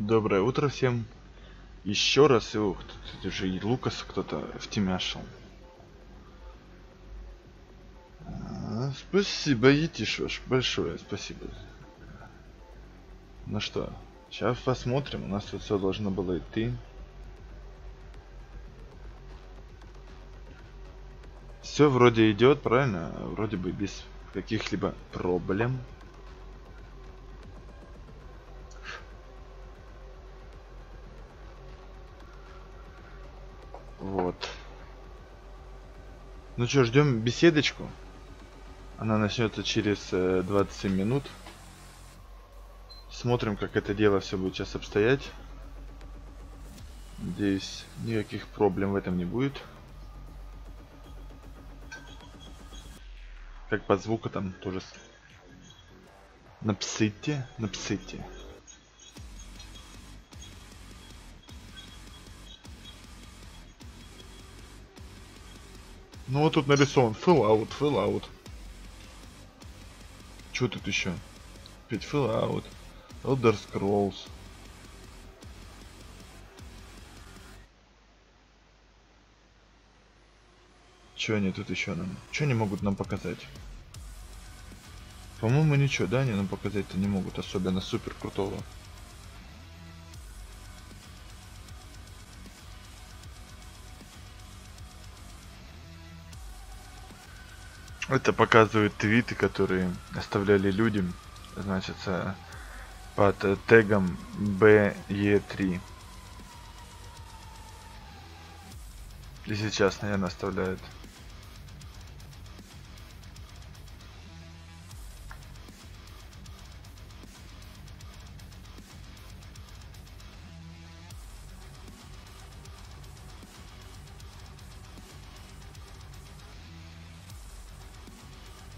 Доброе утро всем. Еще раз. Ух, тут уже и Лукас кто-то втемяшил. Спасибо, Етиш ваш. Большое спасибо. Ну что, сейчас посмотрим. У нас тут все должно было идти. Все вроде идет, правильно? Вроде бы без каких-либо проблем. Вот. Ну что, ждем беседочку. Она начнется через 27 минут. Смотрим, как это дело все будет сейчас обстоять. Надеюсь, никаких проблем в этом не будет. Как по звуку там тоже. Напишите, напишите. Ну вот тут нарисован Fallout, Fallout. Что тут еще? Опять Fallout, Elder Scrolls. Что они тут еще нам? Что они могут нам показать? По-моему, ничего, да, они нам показать-то не могут, особенно супер крутого. Это показывают твиты, которые оставляли люди, значит, под тегом BE3. И сейчас, наверное, оставляют.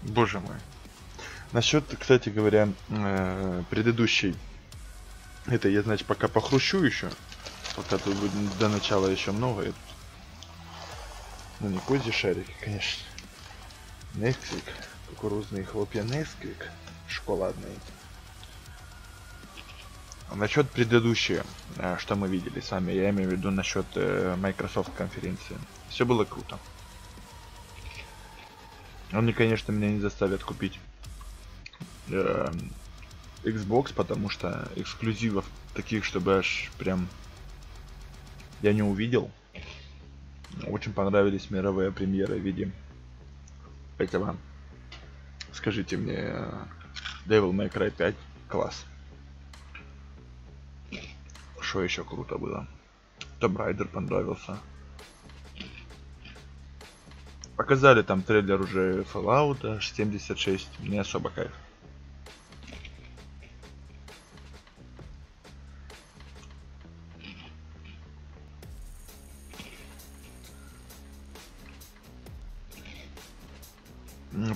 Боже мой. Насчет, кстати говоря, предыдущей. Это я, значит, пока похрущу еще. Пока тут будет до начала еще много. Ну, не козьи шарики, конечно. Несквик. Кукурузные хлопья Несквик. Шоколадные. А насчет предыдущей, что мы видели сами, я имею в виду насчет Microsoft конференции. Все было круто. Они, конечно, меня не заставят купить Xbox, потому что эксклюзивов таких, чтобы аж прям я не увидел. Очень понравились мировые премьеры в виде этого. Скажите мне, Devil May Cry 5 класс. Что еще круто было? Tomb Raider понравился. Показали там трейлер уже Fallout 76, не особо кайф.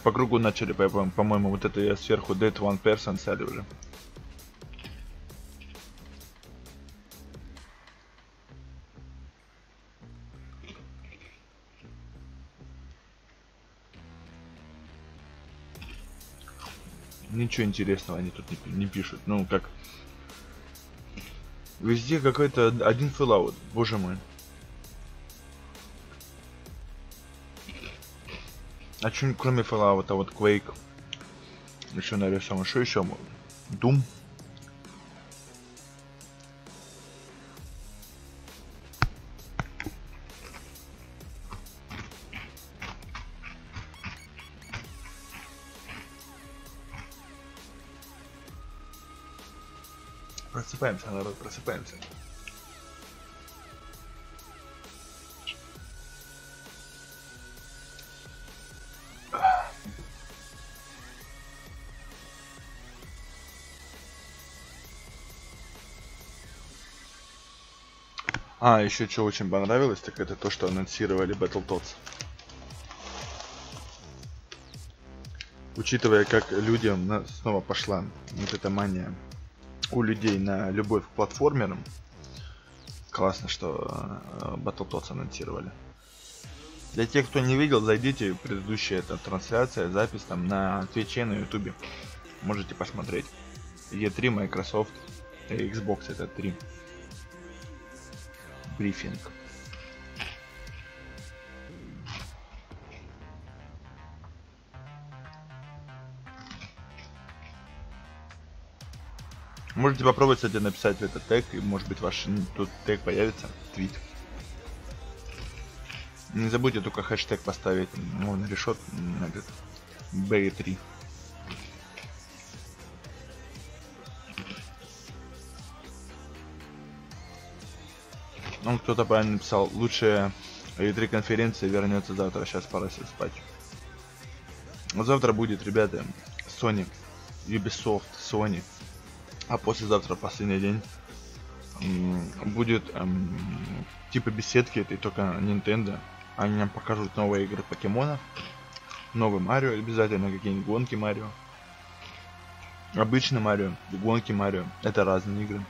По кругу начали, по-моему, вот это я сверху Dead One Person сяли уже. Ничего интересного они тут не пишут. Ну как. Везде какой-то один Fallout. Боже мой. А что кроме Fallout, а вот Quake. Еще нарисован. Что еще? Doom. Просыпаемся, народ, просыпаемся. А, еще что очень понравилось, так это то, что анонсировали Battletoads. Учитывая, как людям снова пошла вот эта мания у людей на любовь к платформерам, классно, что Battletoads анонсировали. Для тех, кто не видел, зайдите, предыдущая эта трансляция, запись там на Твиче, на Ютубе. Можете посмотреть. E3, Microsoft, Xbox это 3. Брифинг. Можете попробовать, кстати, написать в этот тег, и может быть ваш тут тег появится, твит. Не забудьте только хэштег поставить, он решет на этот B3. Ну, кто-то правильно написал, лучшая E3 конференция вернется завтра, сейчас пора себе спать. Завтра будет, ребята, Sony, Ubisoft, Sony. А послезавтра последний день будет типа беседки, это только Nintendo. Они нам покажут новые игры покемонов, новый Марио, обязательно какие-нибудь гонки Марио. Обычно Марио, гонки Марио, это разные игры.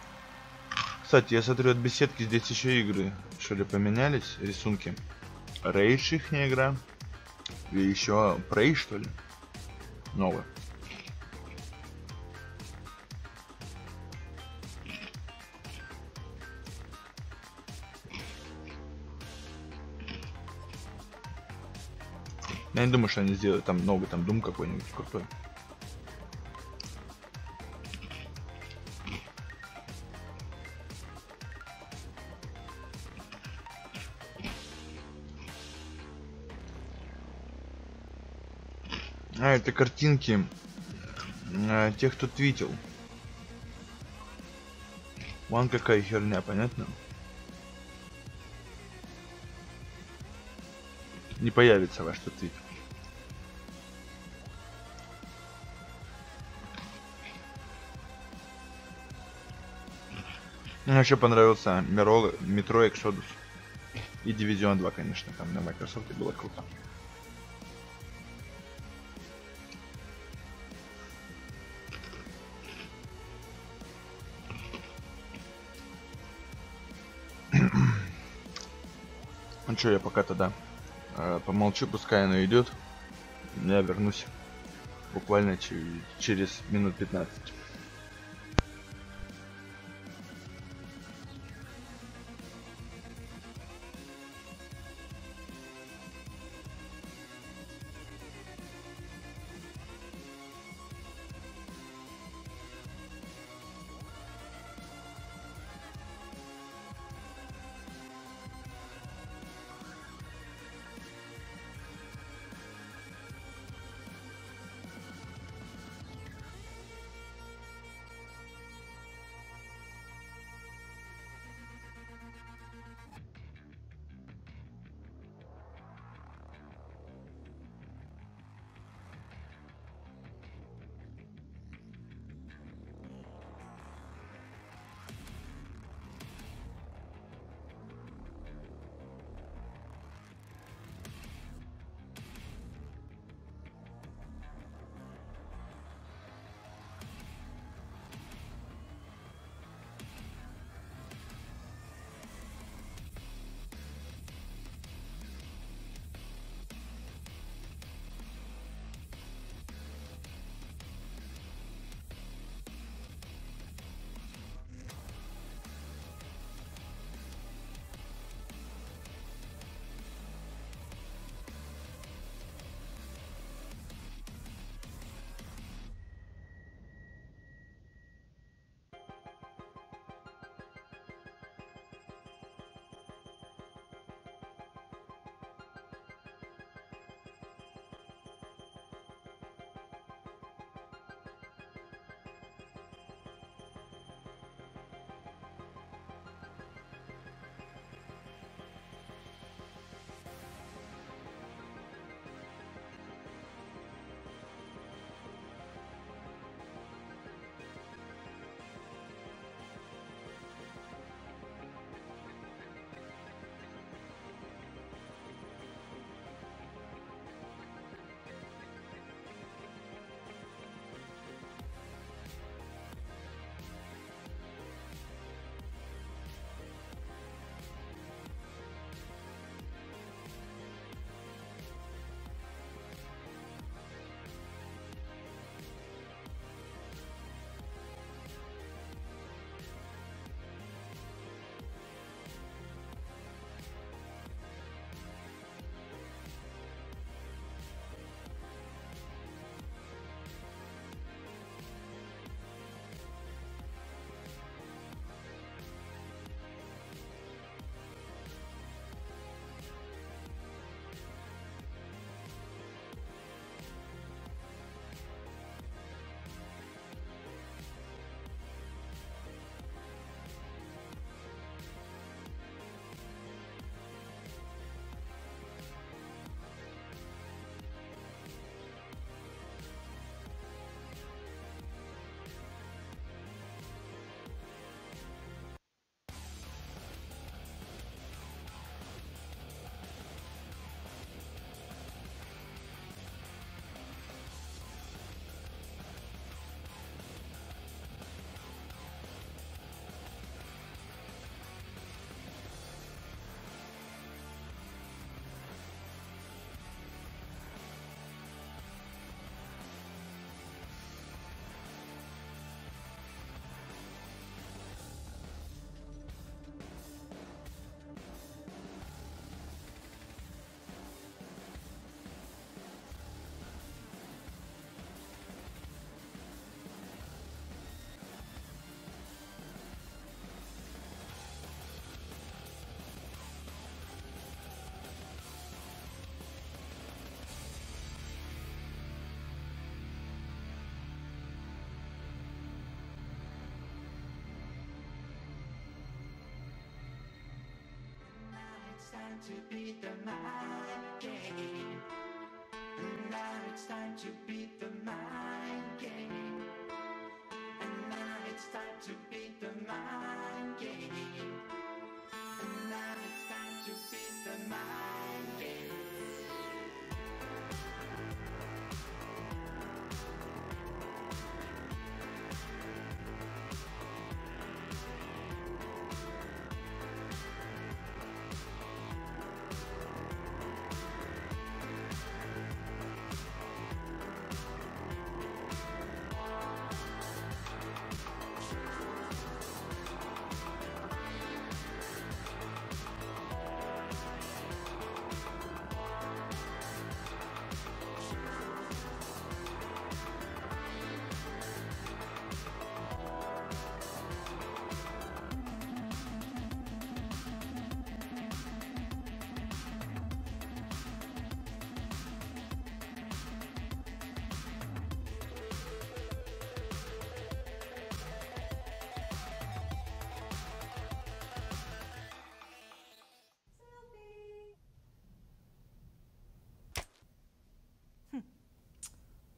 Кстати, я смотрю от беседки, здесь еще игры, что ли, поменялись, рисунки. Рейдж ихняя игра, и еще Prey, что ли, новая. Я не думаю, что они сделают там новый там Doom какой-нибудь крутой. А, это картинки тех, кто твитил. Вон какая херня, понятно? Не появится ваш твит. Мне еще понравился Metro Exodus. И Division 2, конечно, там на Microsoft было круто. Ну что, я пока тогда помолчу, пускай оно идет. Я вернусь буквально через минут 15.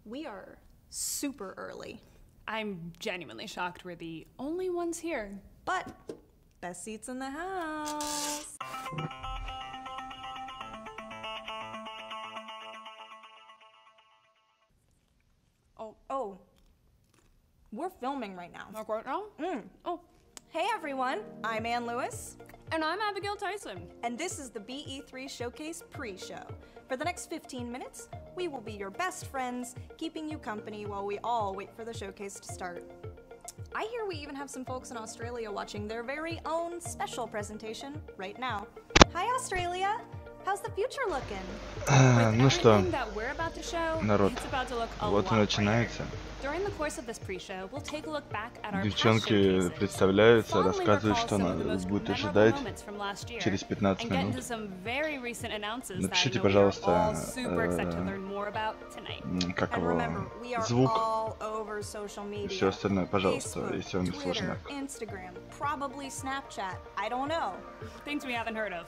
We are super early. I'm genuinely shocked we're the only ones here. But best seats in the house. Oh. We're filming right now. Like right now? Oh. Hey everyone, I'm Ann Lewis. And I'm Abigail Tyson. And this is the BE3 Showcase pre-show. For the next 15 minutes, we will be your best friends, keeping you company while we all wait for the showcase to start. I hear we even have some folks in Australia watching their very own special presentation right now. Hi Australia! How's the future looking? Ну что, that we're about to show, народ, it's about to look a вот и lot начинается. During the course of this pre-show, we'll take a look back at our Девчонки представляются, рассказывают, что нас будет ожидать через 15 минут. Напишите, пожалуйста, как его, звук и все остальное, пожалуйста, если вам не сложно. Instagram, probably Snapchat, I don't know. Things we haven't heard of.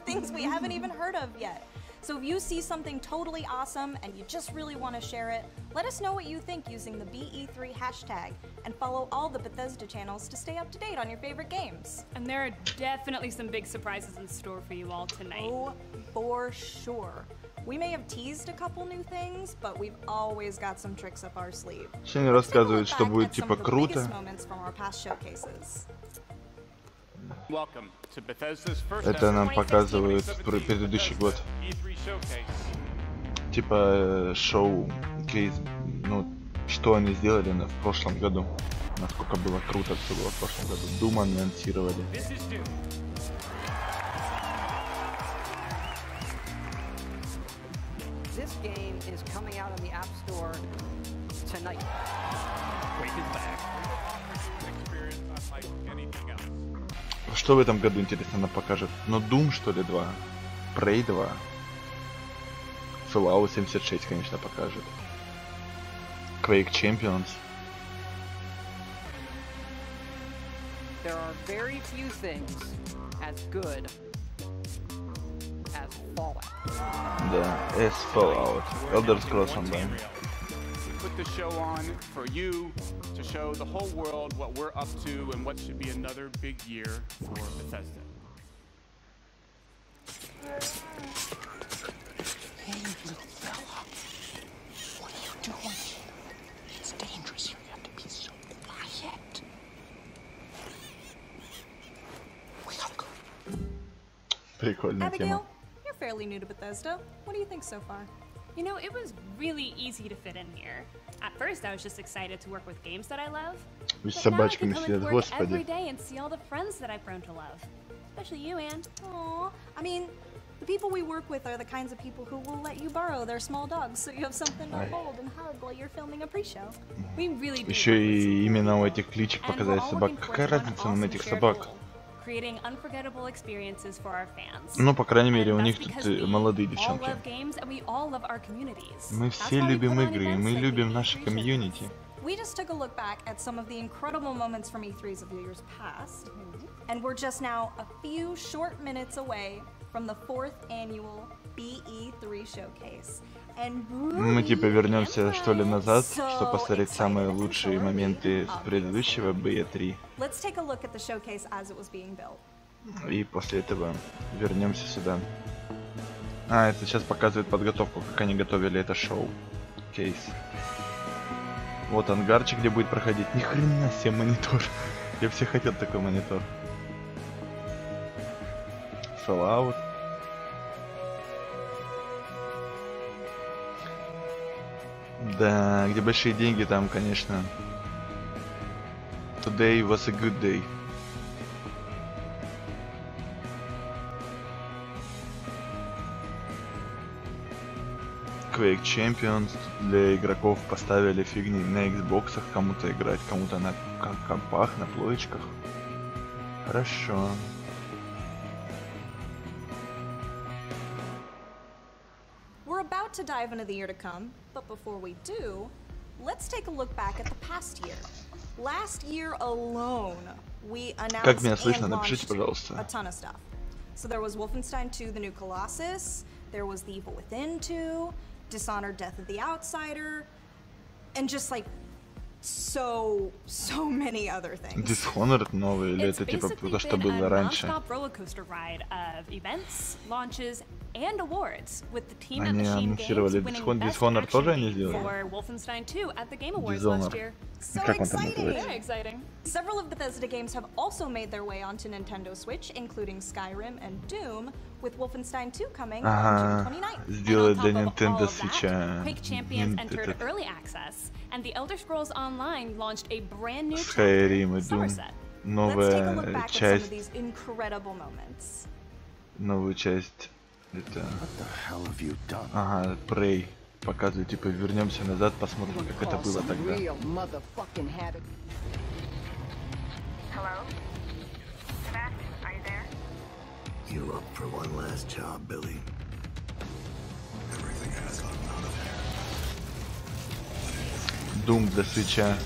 Things we haven't even heard of yet. So if you see something totally awesome and you just really want to share it, let us know what you think using the BE3 hashtag and follow all the Bethesda channels to stay up to date on your favorite games. And there are definitely some big surprises in store for you all tonight. Oh, for sure. We may have teased a couple new things, but we've always got some tricks up our sleeve. Сегодня рассказывают, что будет типа круто. Это нам показывают предыдущий год. Типа шоу, кейс, ну, что они сделали в прошлом году. Насколько было круто все было в прошлом году. Doom анонсировали. This game is coming out on the App Store tonight. Что в этом году, интересно, она покажет? Но Doom, что ли, 2? Prey 2? Fallout 76, конечно, покажет. Quake Champions. There are very few things as good as Fallout. Да, as Fallout. Elder Scrolls Online. Put the show on for you to show the whole world what we're up to and what should be another big year for Bethesda. Hey, little fella. What are you doing? It's dangerous here. You have to be so quiet. We gotta go. Прикольная тема. Abigail, you're fairly new to Bethesda. What do you think so far? You know, it was really easy to fit in here. At first, I was just excited to work with games that I love. С But now I собачками can come сидят, into work every господи. day and see all the friends that I've grown to love. Especially you, Anne. Aww, I mean, the people we work with are the kinds of people who will let you borrow their small dogs so you have something to hold and hug while you're filming a pre-show. We really do. Еще и именно у этих кличек And we're показать all собак. looking forward Какая to one разница нам awesome этих shared собак? goal, creating unforgettable experiences for our fans. Ну, по крайней мере, у And них that's тут because we молодые all девчонки. love games and we all love our communities. Мы That's все why we любим put on игры, и events мы like любим the наше E3 комьюнити. We just took a look back at some of the incredible moments from E3s of years past, and we're just now a few short minutes away from the 4th annual BE3 showcase. And Мы типа вернемся что ли назад, чтобы посмотреть самые лучшие моменты с предыдущего BE3. Let's take a look at the showcase as it was being built. И после этого вернемся сюда. А, это сейчас показывает подготовку, как они готовили это шоу. Кейс. Вот ангарчик, где будет проходить. Ни хрена себе монитор. Я все хотел такой монитор. Fallout. Да, где большие деньги, там, конечно. Today was a good day. Quake Champions для игроков поставили фигни на Xbox'ах, кому-то играть, кому-то на компах, на плоечках. Хорошо. We're about to dive into the year to come, but before we do, let's take a look back at the past year. Last year alone, we announced and launched a ton of stuff. So there was Wolfenstein 2: The New Colossus, there was The Evil Within 2, Dishonored: Death of the Outsider, and just like so many other things. Dishonored новый или это типа то, что было раньше? Roller coaster ride of events, launches, and awards, with the team at Они Machine анонсировали Games winning Best Dishonored тоже Action они сделали? for Wolfenstein 2 at the Game Awards last year. So Как он там exciting! называется? Very exciting. Several of Bethesda games have also made their way onto Nintendo Switch, including Skyrim and Doom, with Wolfenstein 2 coming on June 29th. Сделали для And on top of all Nintendo of Switch. that, Quake Champions entered early access, and the Elder Scrolls Online launched a brand new Skyrim и chapter, Doom. Somerset. Let's take a look Новая back at some of часть. these incredible moments. Новую часть. Это. Ага, Prey. Показывает, типа, вернемся назад, посмотрим, как это было тогда. Hello? Sebastian, are you there? You're up for one last job, Billy. Everything has gotten out of hand. Doom для свитча.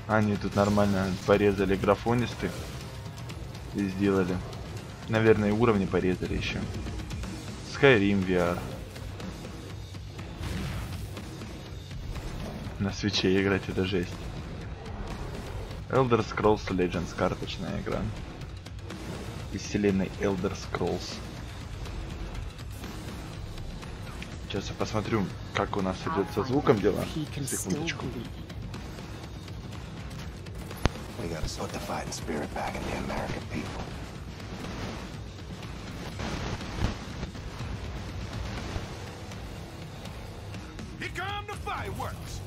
Они тут нормально порезали графонисты. И сделали. Наверное, уровни порезали еще. Skyrim VR. На свитче играть это жесть. Elder Scrolls Legends, карточная игра. Из вселенной Elder Scrolls. Сейчас я посмотрю, как у нас идет со звуком дела. Секундочку. We gotta put the fighting spirit back in the American people. Here come the fireworks.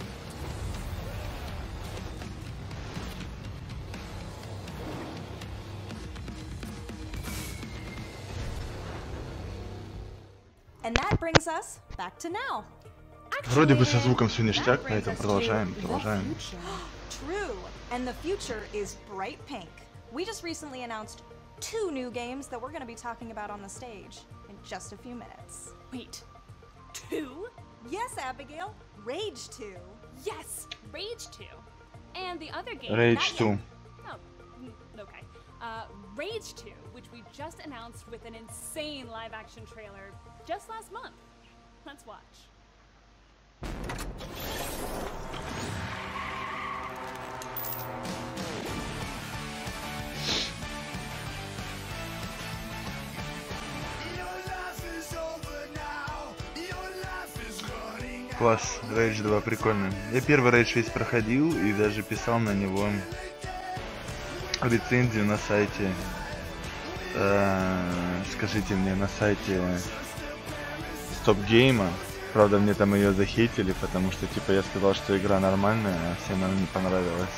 And that brings us back to now. Вроде бы со звуком все ништяк, поэтому продолжаем. True, and the future is bright pink. We just recently announced 2 new games that we're going to be talking about on the stage in just a few minutes. Wait, 2? Yes, Abigail, Rage 2. Yes, Rage 2. And the other game... Rage 2. Oh, okay. Rage 2, which we just announced with an insane live-action trailer just last month. Let's watch. Класс, Rage 2 прикольно. Я первый Rage весь проходил и даже писал на него рецензию на сайте. Скажите мне, на сайте Стоп-гейма. Правда, мне там ее захейтили, потому что типа я сказал, что игра нормальная, а всем она не понравилась.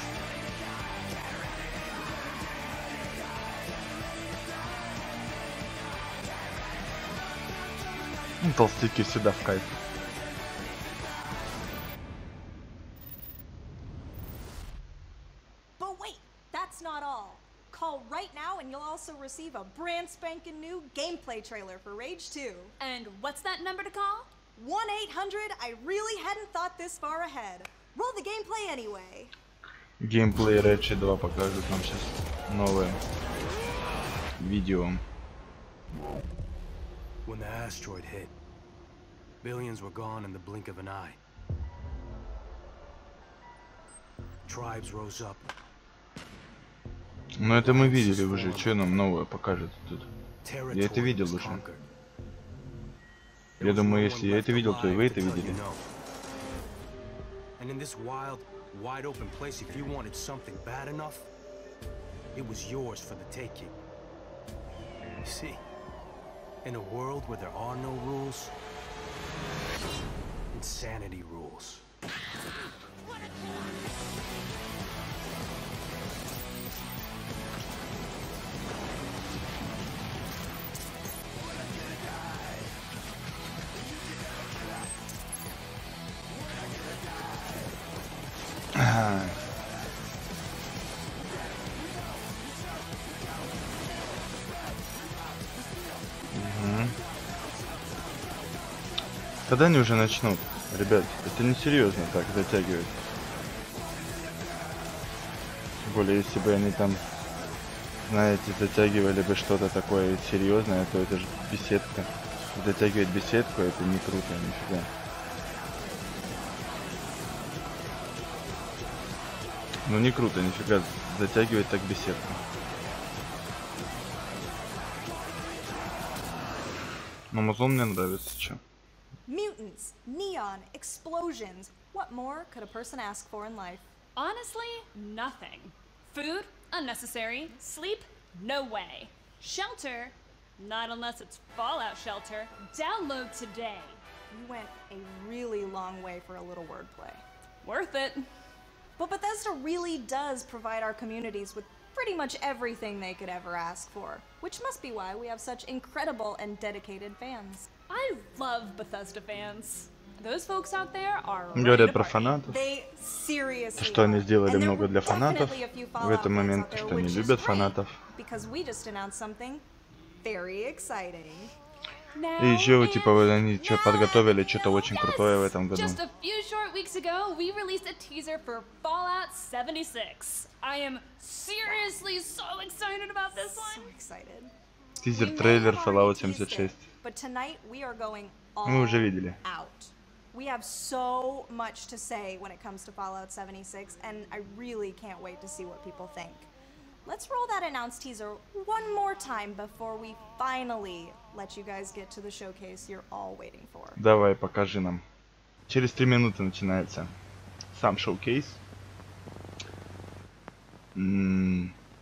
Ну, толстяки всегда в кайф. But wait, that's not all. Call right now and you'll also receive a brand spanking new gameplay trailer for Rage 2. And what's that number to call? 1-800, I really hadn't thought this far ahead. Roll the gameplay anyway. Геймплей Rage 2 покажут нам сейчас. Новое видео. When the asteroid hit, billions were gone in the blink of an eye. Tribes rose up. Ну это мы видели уже, что нам новое покажет тут? Я это видел уже. Я думаю, если я это видел, то и вы это видели. And in this wild, wide open place, if you wanted something bad enough, it was yours for the taking. You see, in a world where there are no rules, insanity rules. Когда они уже начнут? Ребят, это несерьезно так затягивать. Тем более, если бы они там, знаете, затягивали бы что-то такое серьезное, то это же беседка. Затягивать беседку, это не круто, нифига. Ну не круто, нифига, затягивать так беседку. Но музон мне нравится, чё. Mutants, neon, explosions. What more could a person ask for in life? Honestly, nothing. Food? Unnecessary. Sleep? No way. Shelter? Not unless it's Fallout Shelter. Download today. You went a really long way for a little wordplay. Worth it. But Bethesda really does provide our communities with pretty much everything they could ever ask for, which must be why we have such incredible and dedicated fans. I love Bethesda fans. Those folks out there are Говорят про фанатов. They seriously Что они сделали and there много were для фанатов. definitely a few В Fallout этом fans момент, out there, что они which is любят great, фанатов. Because we just announced something very exciting. И еще типа вот они что подготовили, что-то очень крутое в этом году. Just a few short weeks ago, we released a teaser for Fallout 76. I am seriously so excited about this So one. excited. Тизер-трейлер Fallout 76. But tonight we are going all Мы уже видели. out. We have so much to say when it comes to Fallout 76, and I really can't wait to see what people think. Let's roll that announced teaser one more time before we finally let you guys get to the showcase you're all waiting for. Давай, покажи нам. Через 3 минуты начинается сам шоу-кейс.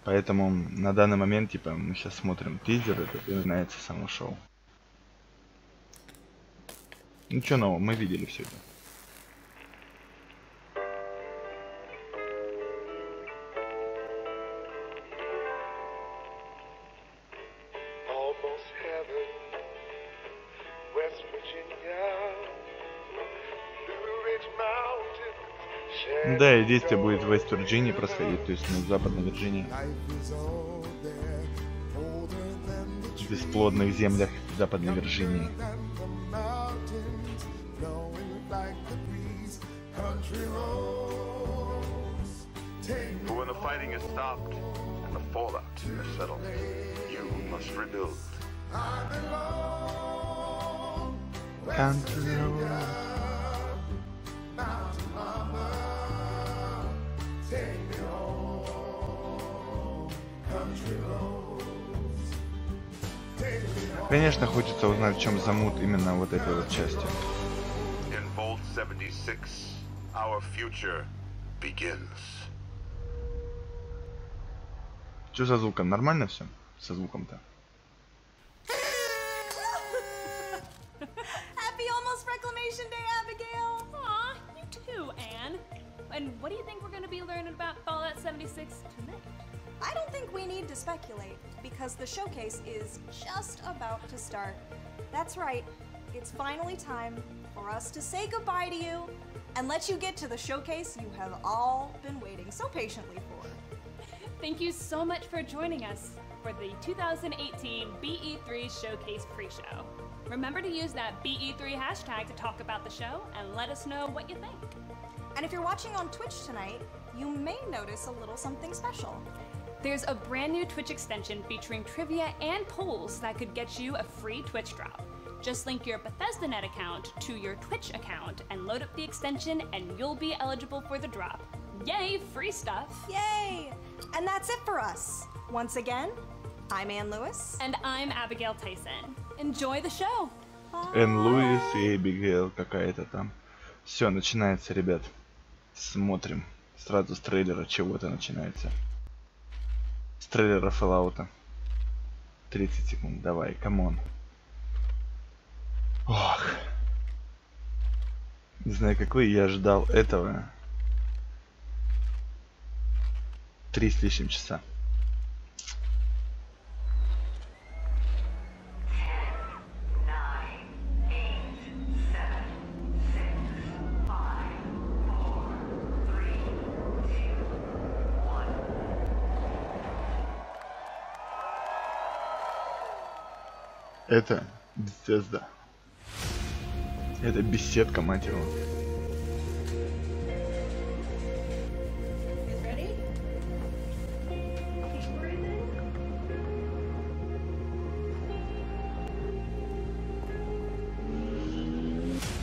Поэтому на данный момент, типа, мы сейчас смотрим тизер, это и начинается само шоу. Ничего нового, мы видели все это. Да, и действие будет в Вест-Вирджинии происходить, то есть на Западной Вирджинии. В бесплодных землях Западной Вирджинии. But when the fighting is stopped and the fallout is settled, you must rebuild. Country road. Конечно, хочется узнать, в чем замут именно вот этой вот части. In Vault 76, our future begins. Что со звуком? Нормально все? Со звуком-то? Happy almost Reclamation Day, Abigail! Aw, you too, Anne. And what do you think we're going to be learning about Fallout 76 tonight? I don't think we need to speculate, because the showcase is just about to start. That's right, it's finally time for us to say goodbye to you and let you get to the showcase you have all been waiting so patiently for. Thank you so much for joining us for the 2018 BE3 Showcase pre-show. Remember to use that BE3 hashtag to talk about the show and let us know what you think. And if you're watching on Twitch tonight, you may notice a little something special. There's a brand new Twitch extension featuring trivia and polls that could get you a free Twitch drop. Just link your Bethesda Net account to your Twitch account and load up the extension and you'll be eligible for the drop. Yay, free stuff! Yay! And that's it for us. Once again, I'm Ann Lewis. And I'm Abigail Tyson. Enjoy the show! Энн Луис и Эбигейл какая-то там. Все, начинается, ребят. Смотрим. Сразу с трейлера чего-то начинается. С трейлера Fallout'а. 30 секунд, давай, камон. Ох. Не знаю, как вы, я ждал этого 3 с лишним часа. Это Bethesda. Это беседка, мать его.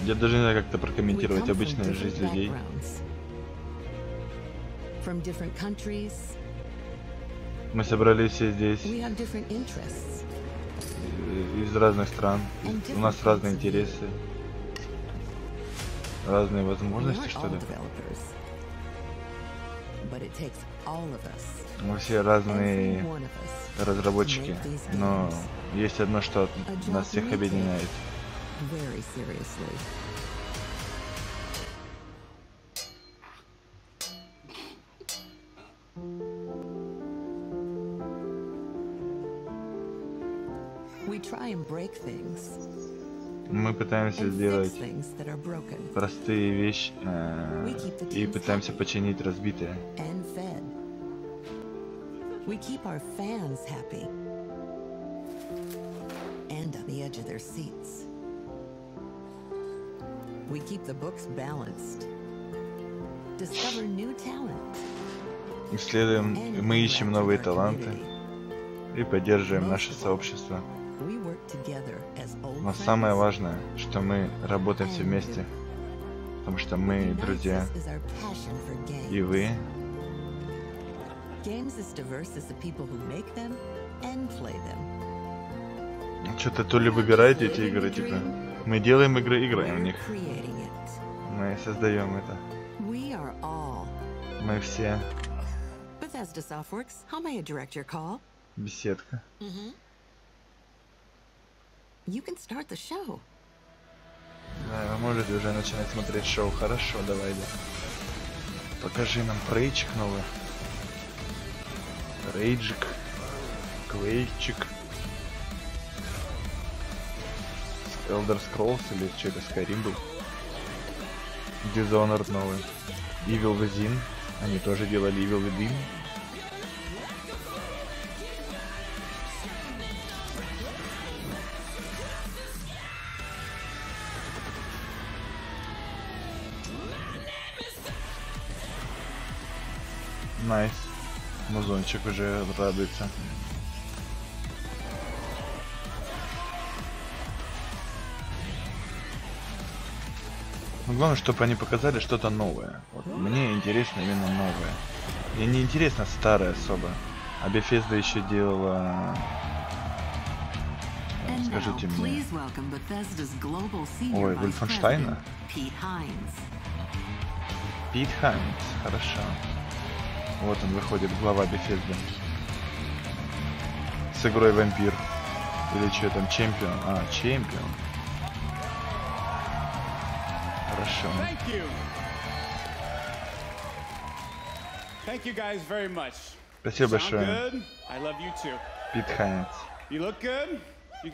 Я даже не знаю, как это прокомментировать, обычная жизнь людей. Мы собрались все здесь из разных стран. У нас разные интересы, разные возможности, что ли. Мы все разные разработчики, но есть одно, что нас всех объединяет. Мы пытаемся сделать простые вещи и пытаемся починить разбитые. Исследуем, мы ищем новые таланты и поддерживаем наше сообщество. Но самое важное, что мы работаем все вместе, потому что мы друзья, и вы. Что-то то ли выбираете эти игры, типа, мы делаем игры, играем в них. Мы создаем это. Мы все. Беседка. Да, вы можете уже начинать смотреть шоу. Хорошо, давай, да. Покажи нам рейджик новый. Рейджик. Квейчик. Elder Scrolls или что это, Skyrim был. Dishonored новый. Evil Within. Они тоже делали Evil Within. Найс. Музончик уже радуется. Но главное, чтобы они показали что-то новое. Вот. Мне интересно именно новое. Мне не интересно старое особо. А Bethesda еще делала... Скажите мне. Ой, Wolfenstein? Пит Хайнс, хорошо. Вот он выходит, глава Bethesda. С игрой Вампир. Или что там, Чемпион? А, Чемпион. Хорошо. Спасибо большое. Пит Хайнс. Вы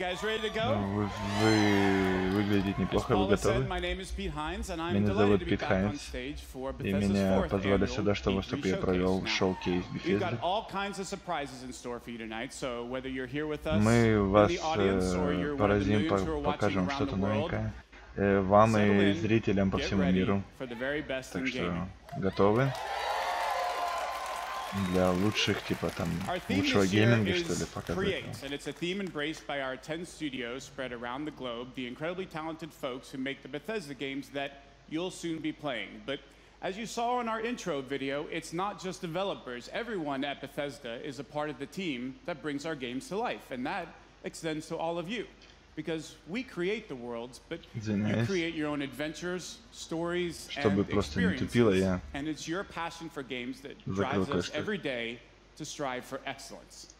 выглядите неплохо, вы готовы? Меня зовут Пит Хайнс, и меня позвали сюда, чтобы я провел шоу-кейс Bethesda. Мы вас поразим, покажем что-то новенькое. Вам и зрителям по всему миру. Так что, готовы? для лучших, типа там, лучшего гейминга, что ли, показывать. And it's a theme embraced by our 10 studios spread around the globe, the incredibly talented folks who make the Bethesda games that you'll soon be playing. But as you saw in our intro video, it's not just developers. Everyone at Bethesda is a part of the team that brings our games to life, and that extends to all of you. Because we create the worlds, but you create your own adventures, stories, and experiences. And it's your passion for games that drives us every day to strive for excellence.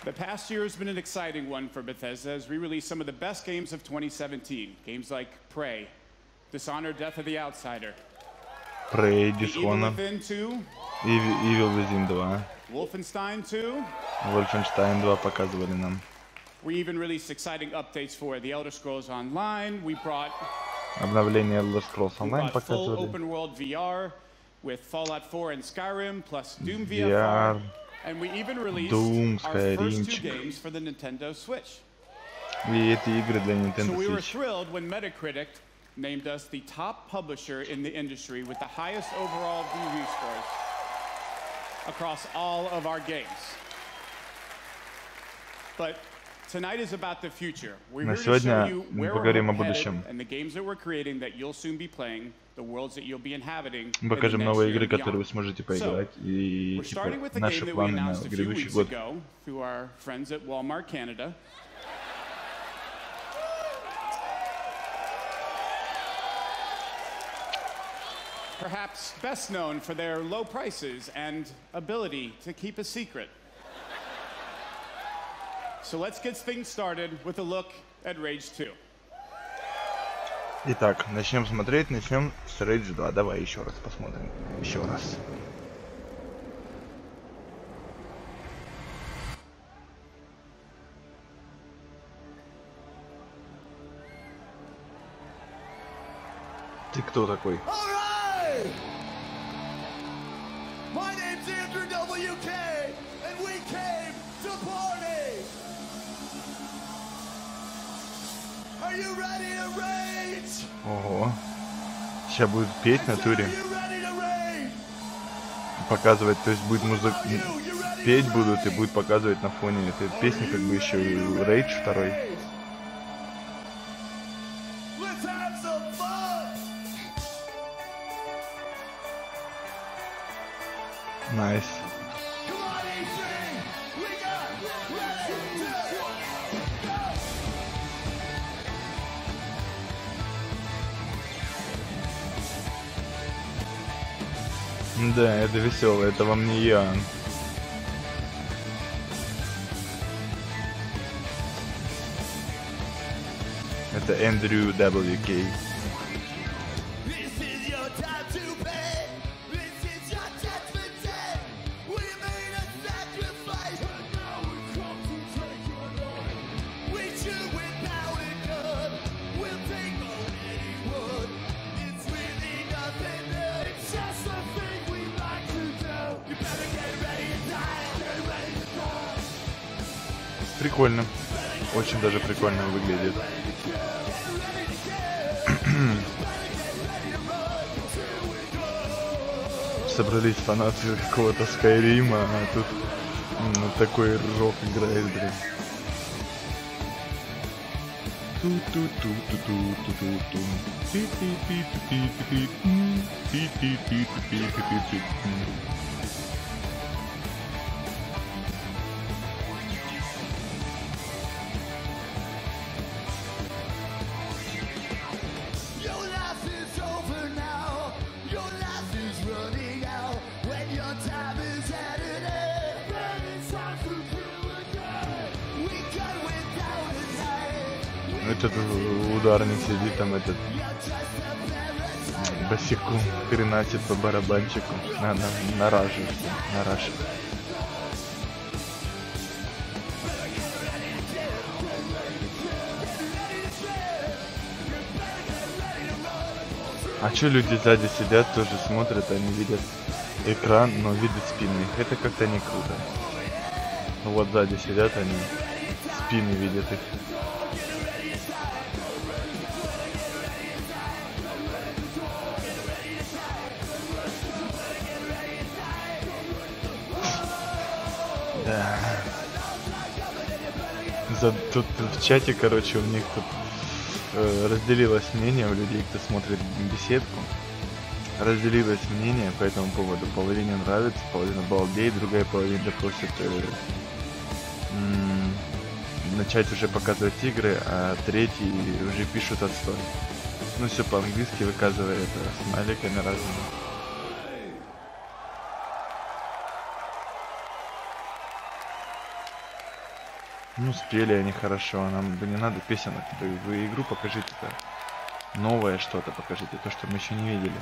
The past year has been an exciting one for Bethesda as we released some of the best games of 2017. Games like Prey, Dishonored: Death of the Outsider, Prey, Dishonored, Evil Within 2. Wolfenstein 2. Wolfenstein 2 показывали нам. We even released exciting updates for The Elder Scrolls Online. We brought обновление Elder Scrolls Online full показывали. open world VR with Fallout 4 and Skyrim plus Doom VR. And we even released our first 2 games for the Nintendo Switch. И эти игры для Nintendo So we were Switch. thrilled when Metacritic named us the top publisher in the industry with the highest overall review scores across all of our games. But tonight is about the future. We're here to show you where we're headed and the games that we're creating that you'll soon be playing, the worlds that you'll be inhabiting. Мы покажем новые игры, которые вы сможете поиграть, и типа наши планы на грядущий год. Through our friends at Walmart Canada. Perhaps best known for their low prices and ability to keep a secret. So let's get things started with a look at Rage 2. Итак, начнем смотреть, начнем с Rage 2. Давай еще раз посмотрим. Еще раз. Ты кто такой? My name's Andrew WK, and we came to party. Are you ready to rage? Ого. Сейчас будет петь на туре. Показывать, то есть будет музыка. Петь будут и будет показывать на фоне этой песни, как бы еще и Rage 2. Nice. Да, это весело, это вам не я. Это Эндрю WK. Прикольно. Очень даже прикольно выглядит. Собрались фанаты какого-то Скайрима, а тут такой рок играет, блин. Этот ударник сидит там, этот босиком хреначит по барабанчику на раже, на раше. А чё люди сзади сидят, тоже смотрят, они видят экран, но видят спины. Это как-то не круто. Вот сзади сидят они, спины видят их. Да. Тут в чате, короче, у них тут разделилось мнение у людей, кто смотрит беседку. Разделилось мнение по этому поводу. Половине нравится, половина балдеет, другая половина просит начать уже показывать игры, а третий уже пишут отстой. Ну все по-английски, выказывая это смайликами разными. Ну спели они хорошо, нам бы не надо песенок, вы игру покажите-то. Новое что-то покажите, то, что мы еще не видели.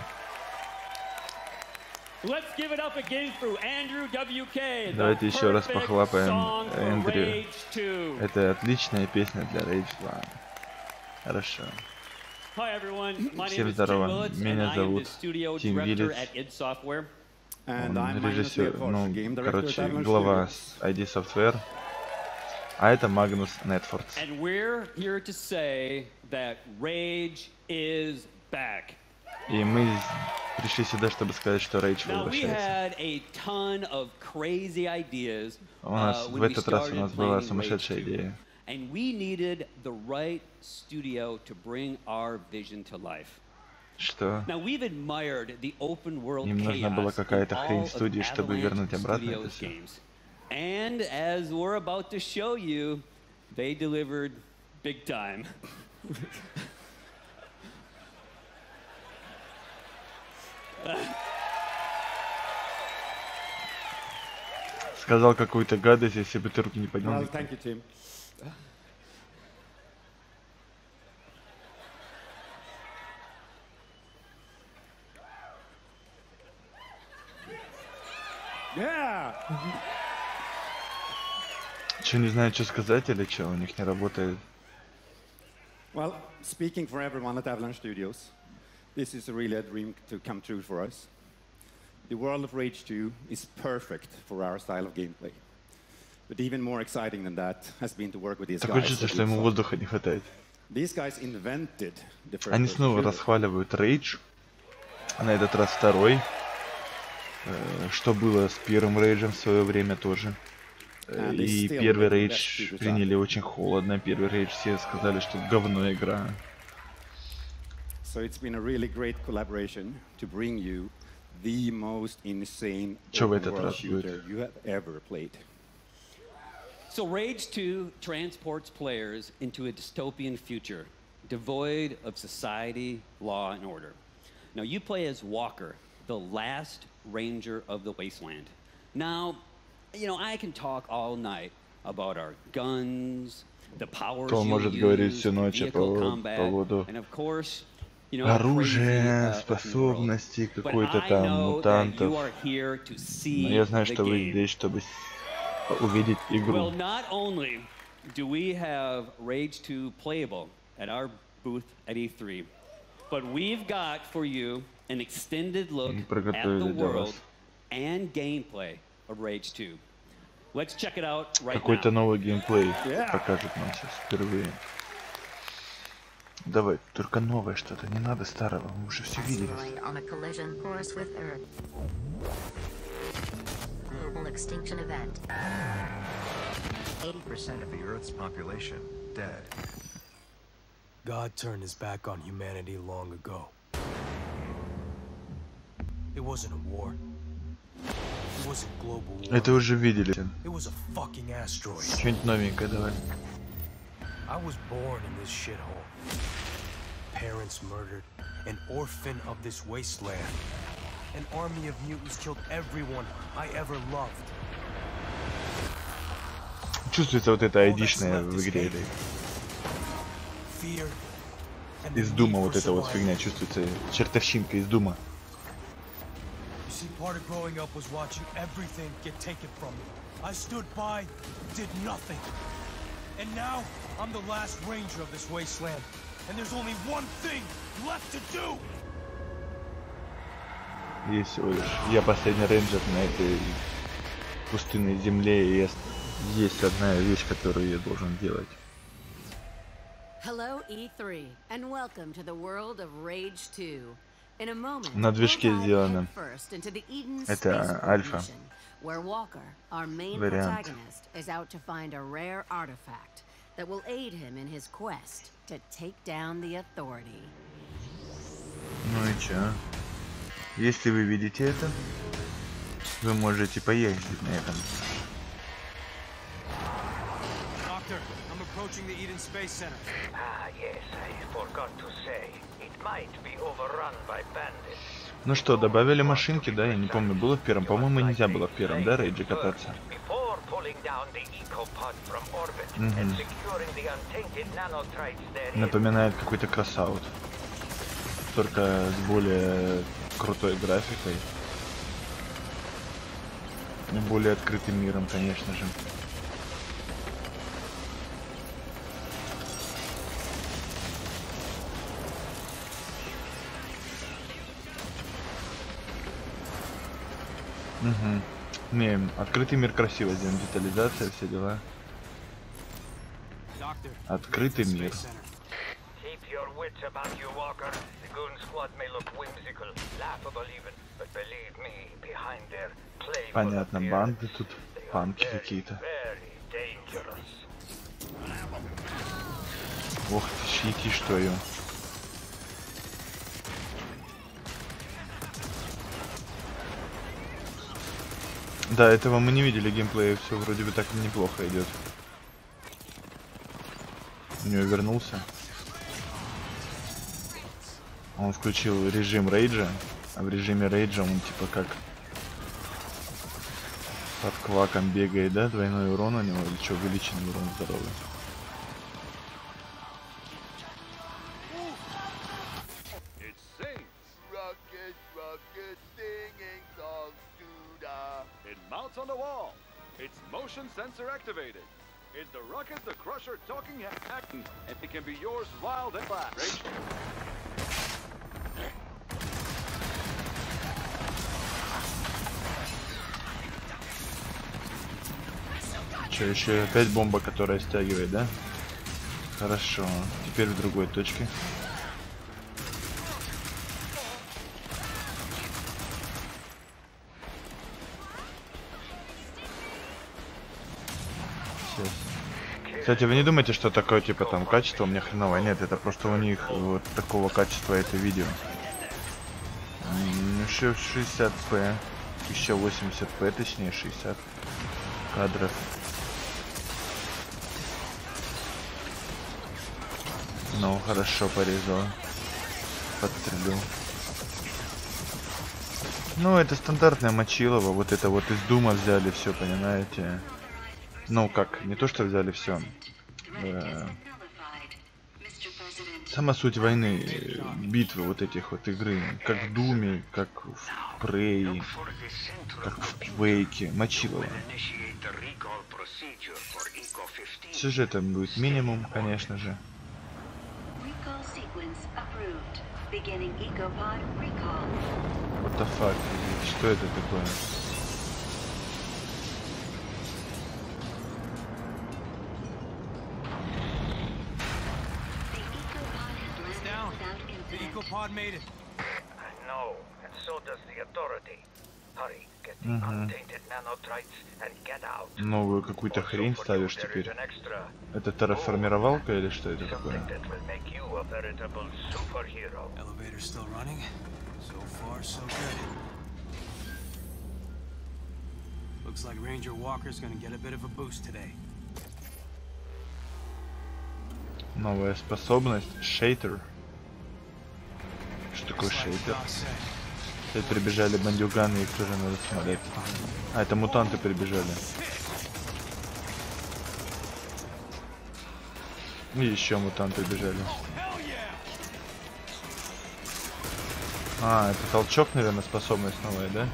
Давайте еще раз похлопаем Эндрю. Это отличная песня для Rage 2. Хорошо. Всем здорово. Меня зовут Тим Виллидж. Он режиссер, ну, короче, глава ID Software. А это Магнус Нетфордс. И мы пришли сюда, чтобы сказать, что Рейдж возвращается. У нас в этот раз была сумасшедшая идея. Что? Им нужна была какая-то хрень в студии, чтобы вернуть обратно это все. And as we're about to show you, they delivered big time. Сказал какую-то гадость, если бы ты руки не поднял. Well, thank you, Tim. Yeah. Че, не знаю, что сказать или что, у них не работает. Well, speaking for everyone at Avalanche Studios, this is really a dream to come true for us. The world of Rage 2 is perfect for our style of gameplay. But even more exciting than that has been to work with these guys. Такое чувство, что ему воздуха не хватает. These guys invented the first. Они снова расхваливают Rage, а на этот раз второй. Что было с первым рейджем в свое время тоже. И первый рейдж приняли очень холодно. Первый рейдж все сказали, что говно игра. So it's been a really great collaboration to bring you the most insane open world shooter you have ever played. So Rage 2 transports players into a dystopian future, devoid of society, law, and order. Now you play as Walker, the last ranger of the wasteland. Now, you know, I can talk all night about our guns, the powers you use, vehicle combat, and of course, you know, оружие, способности, какой-то там мутантов. Но я знаю, что вы здесь, чтобы увидеть игру. Well, not only do we have Rage 2 playable at our booth at E3, but we've got for you an extended look at the world and gameplay of Rage 2. Let's check it out right now. Какой-то новый геймплей покажет нам сейчас впервые. Давай, только новое что-то, не надо старого, мы уже все видели. Global extinction event. 80% of the Earth's population dead. God turned his back on humanity long ago. It wasn't a war. It wasn't global war. Это уже видели. It was a fucking asteroid. Что-нибудь новенькое давай. I was born in this shithole. Parents murdered, an orphan of this wasteland. An army of mutants killed everyone I ever loved. Чувствуется вот это айдишное в игре этой. Из Дума вот эта вот фигня чувствуется, чертовщинка из Дума. See, part of growing up was watching everything get taken from me. I stood by, did nothing. And now, I'm the last ranger of this wasteland. And there's only one thing left to do! Есть всего лишь. Я последний рейнджер на этой пустынной земле, и есть одна вещь, которую я должен делать. Hello, E3, and welcome to the world of Rage 2. На движке сделано. Это альфа. where Walker, our main Вариант. protagonist, is out to find a rare artifact that will aid him in his quest to take down the authority. Ну и чё? Если вы видите это, вы можете поездить на этом. Doctor, I'm approaching the Eden Space Center. Ah, yes, I forgot to say. It might be overrun by bandits. Ну что, добавили машинки, да? Я не помню, было в первом. По-моему, нельзя было в первом, да, Рейджи кататься? Before pulling down the ecopod from orbit and securing the untainted nanotrites therein. Напоминает какой-то кросаут. Только с более крутой графикой. И более открытым миром, конечно же. Угу. Не, открытый мир красиво сделан, детализация, все дела. Открытый мир. Keep your wits about you, Walker. The goon squad may look whimsical, laughable even, but believe me, behind their playful Понятно, банды тут, панки какие-то. very dangerous. Ох ты, щеки, что ее. Да, этого мы не видели геймплея, все вроде бы так неплохо идет. У него вернулся. Он включил режим рейджа, а в режиме рейджа он типа как под кваком бегает, да? Двойной урон у него, или что, увеличенный урон здоровый. On the wall. It's motion sensor activated. It's the rocket, the crusher, talking acting, and it can be yours wild and flat. Че, еще опять бомба, которая стягивает, да? Хорошо. Теперь в другой точке. Кстати, вы не думаете, что такое, типа, там, качество у меня хреновое? Нет, это просто у них вот такого качества это видео. 60p, 1080p, точнее, 60 кадров. Ну, хорошо, порезал. Подстрелю. Ну, это стандартное мочилово, вот это вот из Дума взяли все, понимаете? Ну как, не то что взяли все. Сама суть войны, битвы вот этих вот игры, как в Думе, как в Prey, как в Quake, мочилово. Сюжета будет минимум, конечно же. What the fuck, что это такое? Ecopod made it. I know, and so does the authority. Hurry, get the untainted nanotrites and get out. Новую какую-то хрень ставишь теперь. Это терраформировалка или что это такое? Elevator still running. So far, so good. Looks like Ranger Walker's gonna get a bit of a boost today. Новая способность шейтер. Что такое шейтер? Сейчас прибежали бандюганы, их тоже надо смотреть. А, это мутанты прибежали. И еще мутанты прибежали. А, это толчок, наверное, способность новая, да?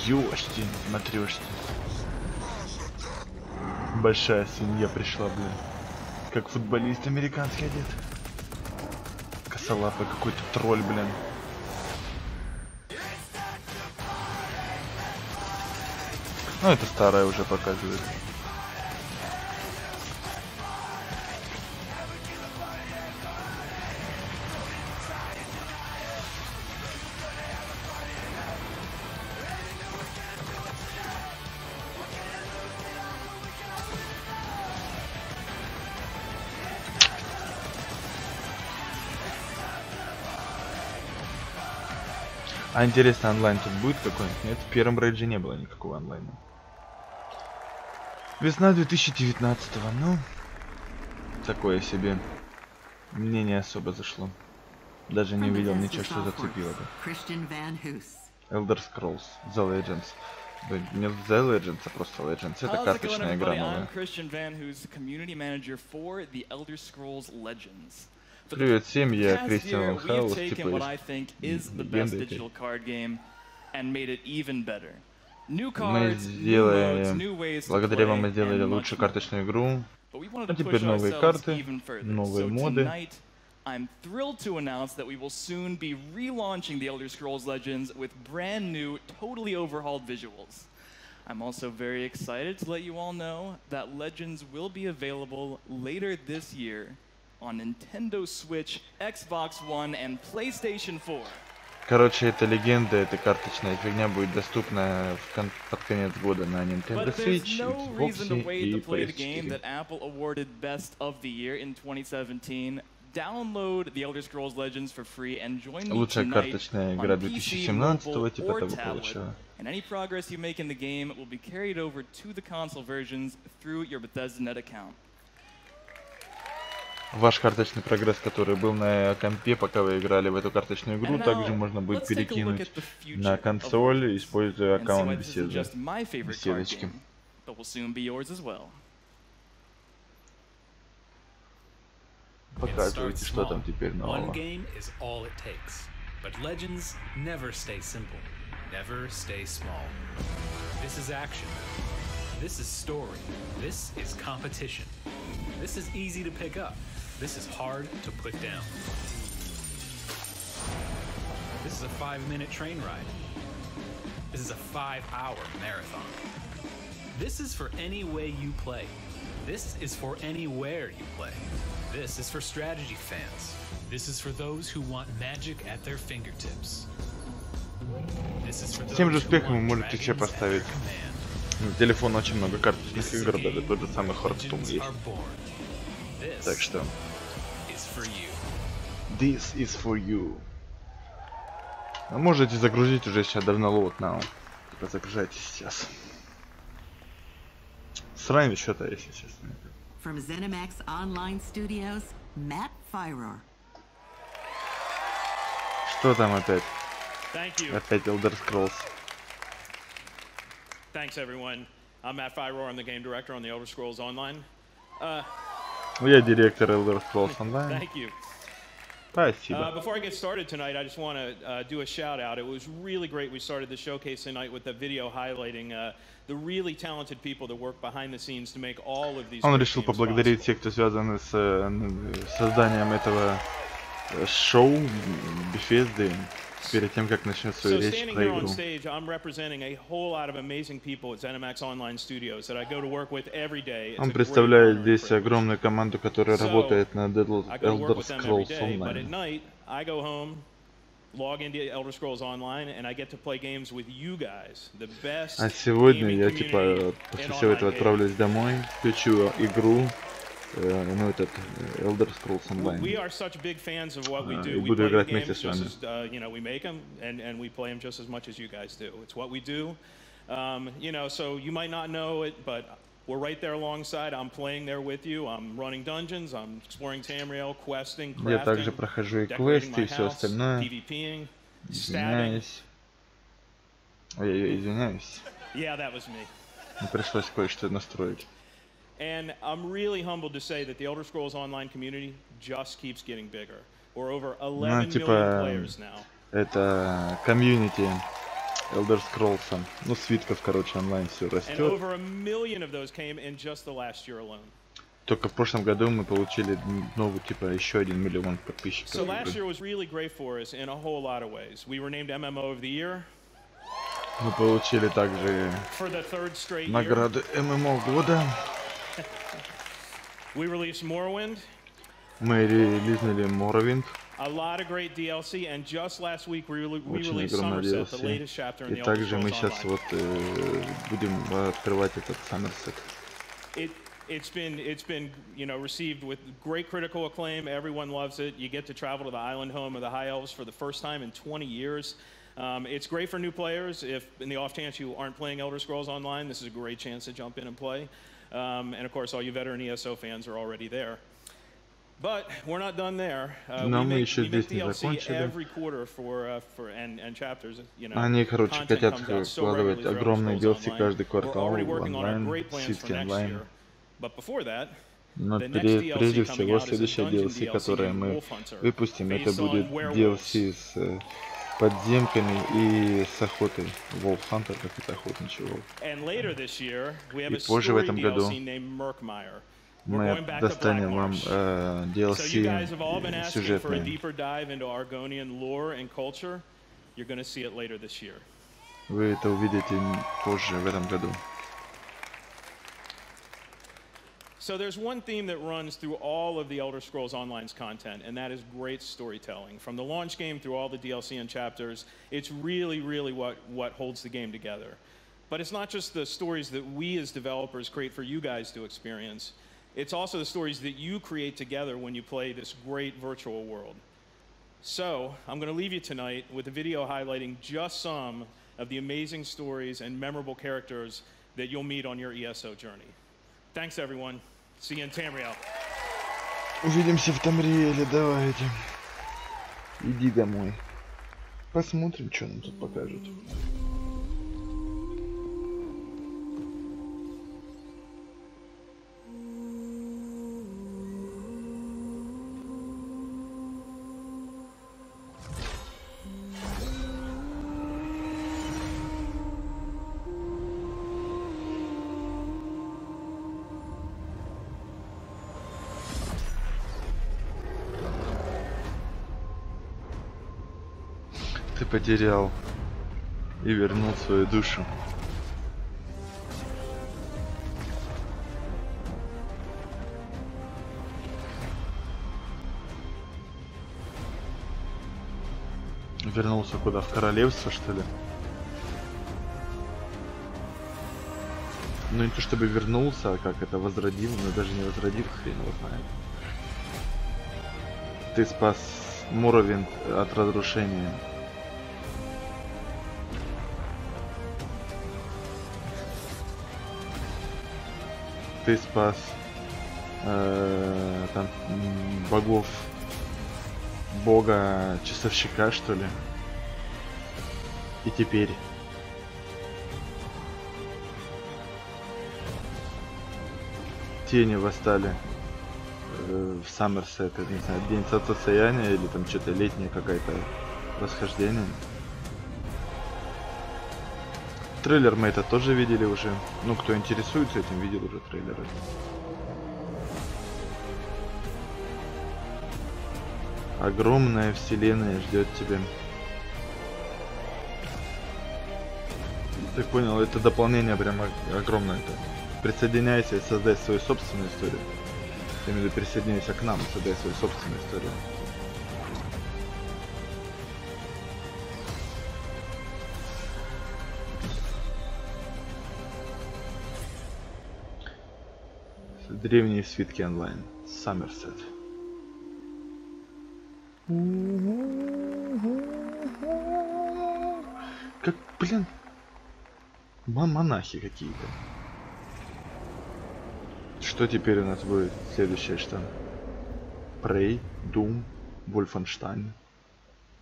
Ёшти, матрешки. Большая свинья пришла, блин. Как футболист американский одет. Косолапый какой-то тролль, блин. Ну, это старая уже показывает. А интересно, онлайн тут будет какой-нибудь? Нет, в первом рейдже не было никакого онлайна. Весна 2019-го, ну... Такое себе. Мне не особо зашло. Даже не увидел ничего, что зацепило бы. Elder Scrolls, The Legends. Да, не The Legends, а просто Legends. Это карточная игра новая. Привет всем, я Кристиан Ван Хаус, типа легенды. Мы сделаем... Благодаря вам мы сделали лучшую карточную игру. А теперь новые карты, новые моды. I'm thrilled to announce that we will soon be relaunching the Elder Scrolls Legends with brand new, totally overhauled visuals. I'm also very excited to let you all know that Legends will be available later this year on Nintendo Switch, Xbox One, and PlayStation 4. Короче, эта легенда, эта карточная фигня будет доступна под конец года на Nintendo Switch, Xbox и PS4. Apple awarded Best of the Year in 2017. Download the Elder Scrolls Legends for free and join me Лучшая tonight карточная игра on PC, 2017-го, mobile, типа or того tablet. получила. And any progress you make in the game will be carried over to the console versions through your Bethesda.net account. Ваш карточный прогресс, который был на компе, пока вы играли в эту карточную игру, также можно будет перекинуть на консоль, используя аккаунт беседочки. Показывайте, что там теперь нового. This is story. This is competition. This is easy to pick up. This is hard to put down. This is a 5-minute train ride. This is a 5-hour marathon. This is for any way you play. This is for anywhere you play. This is for strategy fans. This is for those who want magic at their fingertips. This is for С тем же those who успехом вы want можете себе dragons at поставить their command. на телефон очень много карточных игр, даже тот же самый Hearthstone есть. Так что... This is for you. А можете загрузить уже сейчас давно load now. Типа загружайте сейчас. Срань счета, если честно. From ZeniMax Online Studios, Matt Firor. Что там опять? Thank you. Опять Elder Scrolls. Thanks, everyone. I'm Matt Firor. I'm the game director on the Elder Scrolls Online. Я директор Elder Scrolls Online. Thank you. Спасибо. Before I get started tonight, I just want to do a shout out. It was really great. We started the showcase tonight with a video highlighting the really talented people that work behind the scenes to make all of these. Он решил поблагодарить всех, кто связан с созданием этого шоу Bethesda. Перед тем, как начнет свою речь про игру. Он представляет здесь огромную команду, которая работает над Elder Scrolls Online. А сегодня я типа после всего этого отправлюсь домой, включу игру, ну этот Elder Scrolls Online. И буду играть вместе с вами. We're right there alongside. I'm playing there with you. I'm running dungeons. I'm exploring Tamriel, questing, crafting, Я также прохожу и квесты, и все остальное. PvPing, Извиняюсь. Ой, извиняюсь. Yeah, that was me. Мне пришлось кое-что настроить. And I'm really humbled to say that the Elder Scrolls Online community just keeps getting bigger. We're over 11 million players now. Это комьюнити Elder Scrolls, ну свитков, короче, онлайн все And растет. over 1 million of those came in just the last year alone. Только в прошлом году мы получили новый, типа, еще 1 миллион подписчиков. So last year was really great for us in a whole lot of ways. We were named MMO of the Year. Мы получили также награды ММО года. We released Morrowind. Мы релизнули Morrowind. A lot of great DLC, and just last week we Очень released огромное Somerset, the DLC. latest chapter in И the Elder также мы Scrolls сейчас Online. вот будем открывать этот Somerset. It's been received with great critical acclaim. Everyone loves it. You get to travel to the island home of the High Elves for the first time in 20 years. It's great for new players. If in the off chance you aren't playing Elder Scrolls Online, this is a great chance to jump in and play. And of course, all you veteran ESO fans are already there. But we're not done there. Но мы еще здесь не закончили. Они, короче, хотят вкладывать огромные DLC каждый квартал в онлайн, ситки онлайн. Но прежде всего, следующее DLC, которое мы выпустим, это будет DLC с подземками и с охотой. Wolf Hunter, как это охотничий волк. И позже в этом году мы достанем вам DLC сюжетные. Вы это увидите позже в этом году. So there's one theme that runs through all of the Elder Scrolls Online's content, and that is great storytelling. From the launch game through all the DLC and chapters, it's really, really what holds the game together. But it's not just the stories that we as developers create for you guys to experience. It's also the stories that you create together when you play this great virtual world. So I'm going to leave you tonight with a video highlighting just some of the amazing stories and memorable characters that you'll meet on your ESO journey. Thanks, everyone. See you in Tamriel. Увидимся в Тамриэле, давайте. Иди домой. Посмотрим, что нам тут покажут. Ты потерял и вернул свою душу. Вернулся куда? В королевство, что ли? Ну не то чтобы вернулся, а как это возродил, но даже не возродил, хрен его знает. Ты спас Муровин от разрушения. Ты спас там богов, бога часовщика, что ли. И теперь тени восстали в Саммерсет, не знаю, день солнцестояния или там что-то летнее какое-то восхождение. Трейлер мы это тоже видели уже. Ну, кто интересуется этим, видел уже трейлеры. Огромная вселенная ждет тебя. Ты понял, это дополнение прям огромное. Присоединяйся и создай свою собственную историю. Я имею в виду, присоединяйся к нам, создай свою собственную историю. Древние свитки онлайн. Саммерсет. Как, блин, монахи какие-то. Что теперь у нас будет? Следующее что? Prey, Doom, Wolfenstein,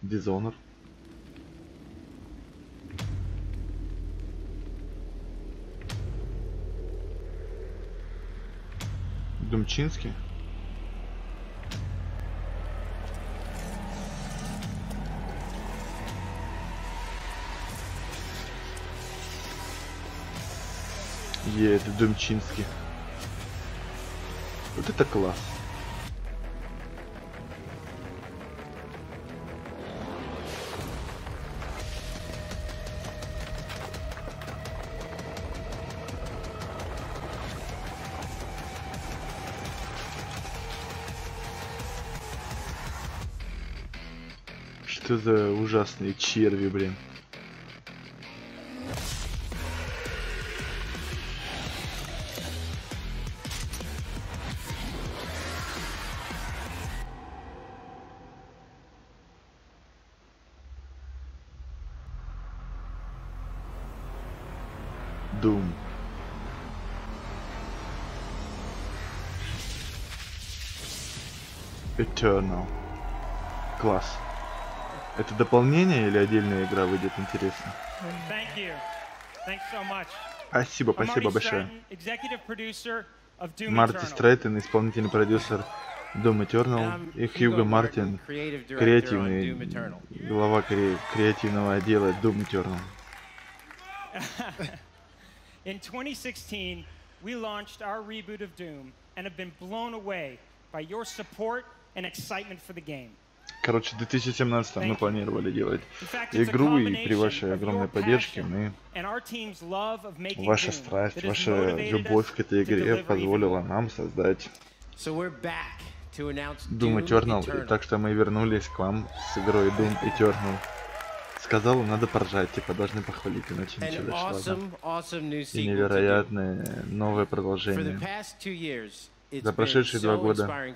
Dishonored. Думчинский? Это Думчинский. Вот это класс. Что за ужасные черви, блин. Doom. Eternal. Класс. Это дополнение или отдельная игра выйдет, интересно? Thank you. Thanks so much. Спасибо, спасибо большое. Executive producer of Doom Марти Eternal. Стрейтен, исполнительный продюсер Doom Eternal, и Хьюго Мартин, креативный глава креативного отдела Doom Eternal. In 2016, we launched our reboot of Doom and have been blown away by your support and excitement for the game. Короче, в 2017 мы планировали делать игру, и при вашей огромной поддержке ваша страсть, ваша любовь к этой игре позволила нам создать Doom Eternal. И так что мы вернулись к вам с игрой Doom Eternal. Сказал, надо поржать, типа должны похвалить, иначе ничего дальше. И невероятное новое продолжение. За прошедшие 2 года вы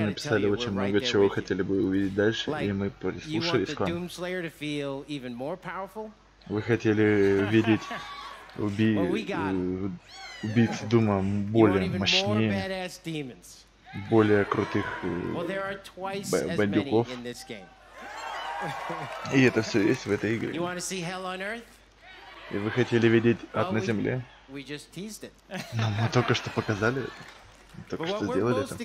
написали очень много чего хотели бы увидеть дальше, и мы прислушались к вам. Вы хотели видеть убийц Дума более мощнее, более крутых бандюков. И это все есть в этой игре. И вы хотели видеть ад на земле? Но мы только что показали это. Только что сделали это.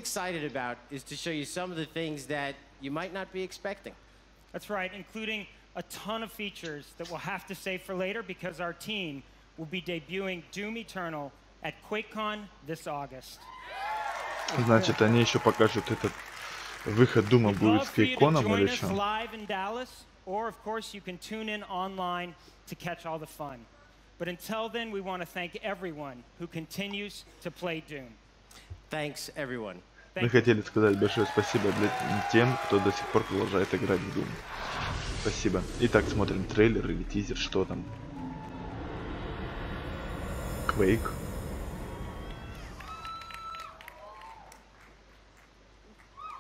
That's right, including a ton of features that we'll have to save for later because our team will be debuting Doom Eternal at QuakeCon this August. Значит, они еще покажут этот выход Дума будет с QuakeCon'ом или что? Or of course you can tune in online to catch all the fun. But until then, we want to thank everyone who continues to play Doom. Thanks, everyone. Мы хотели сказать большое спасибо тем, кто до сих пор продолжает играть в Doom. Спасибо. Итак, смотрим трейлер или тизер, что там. Quake.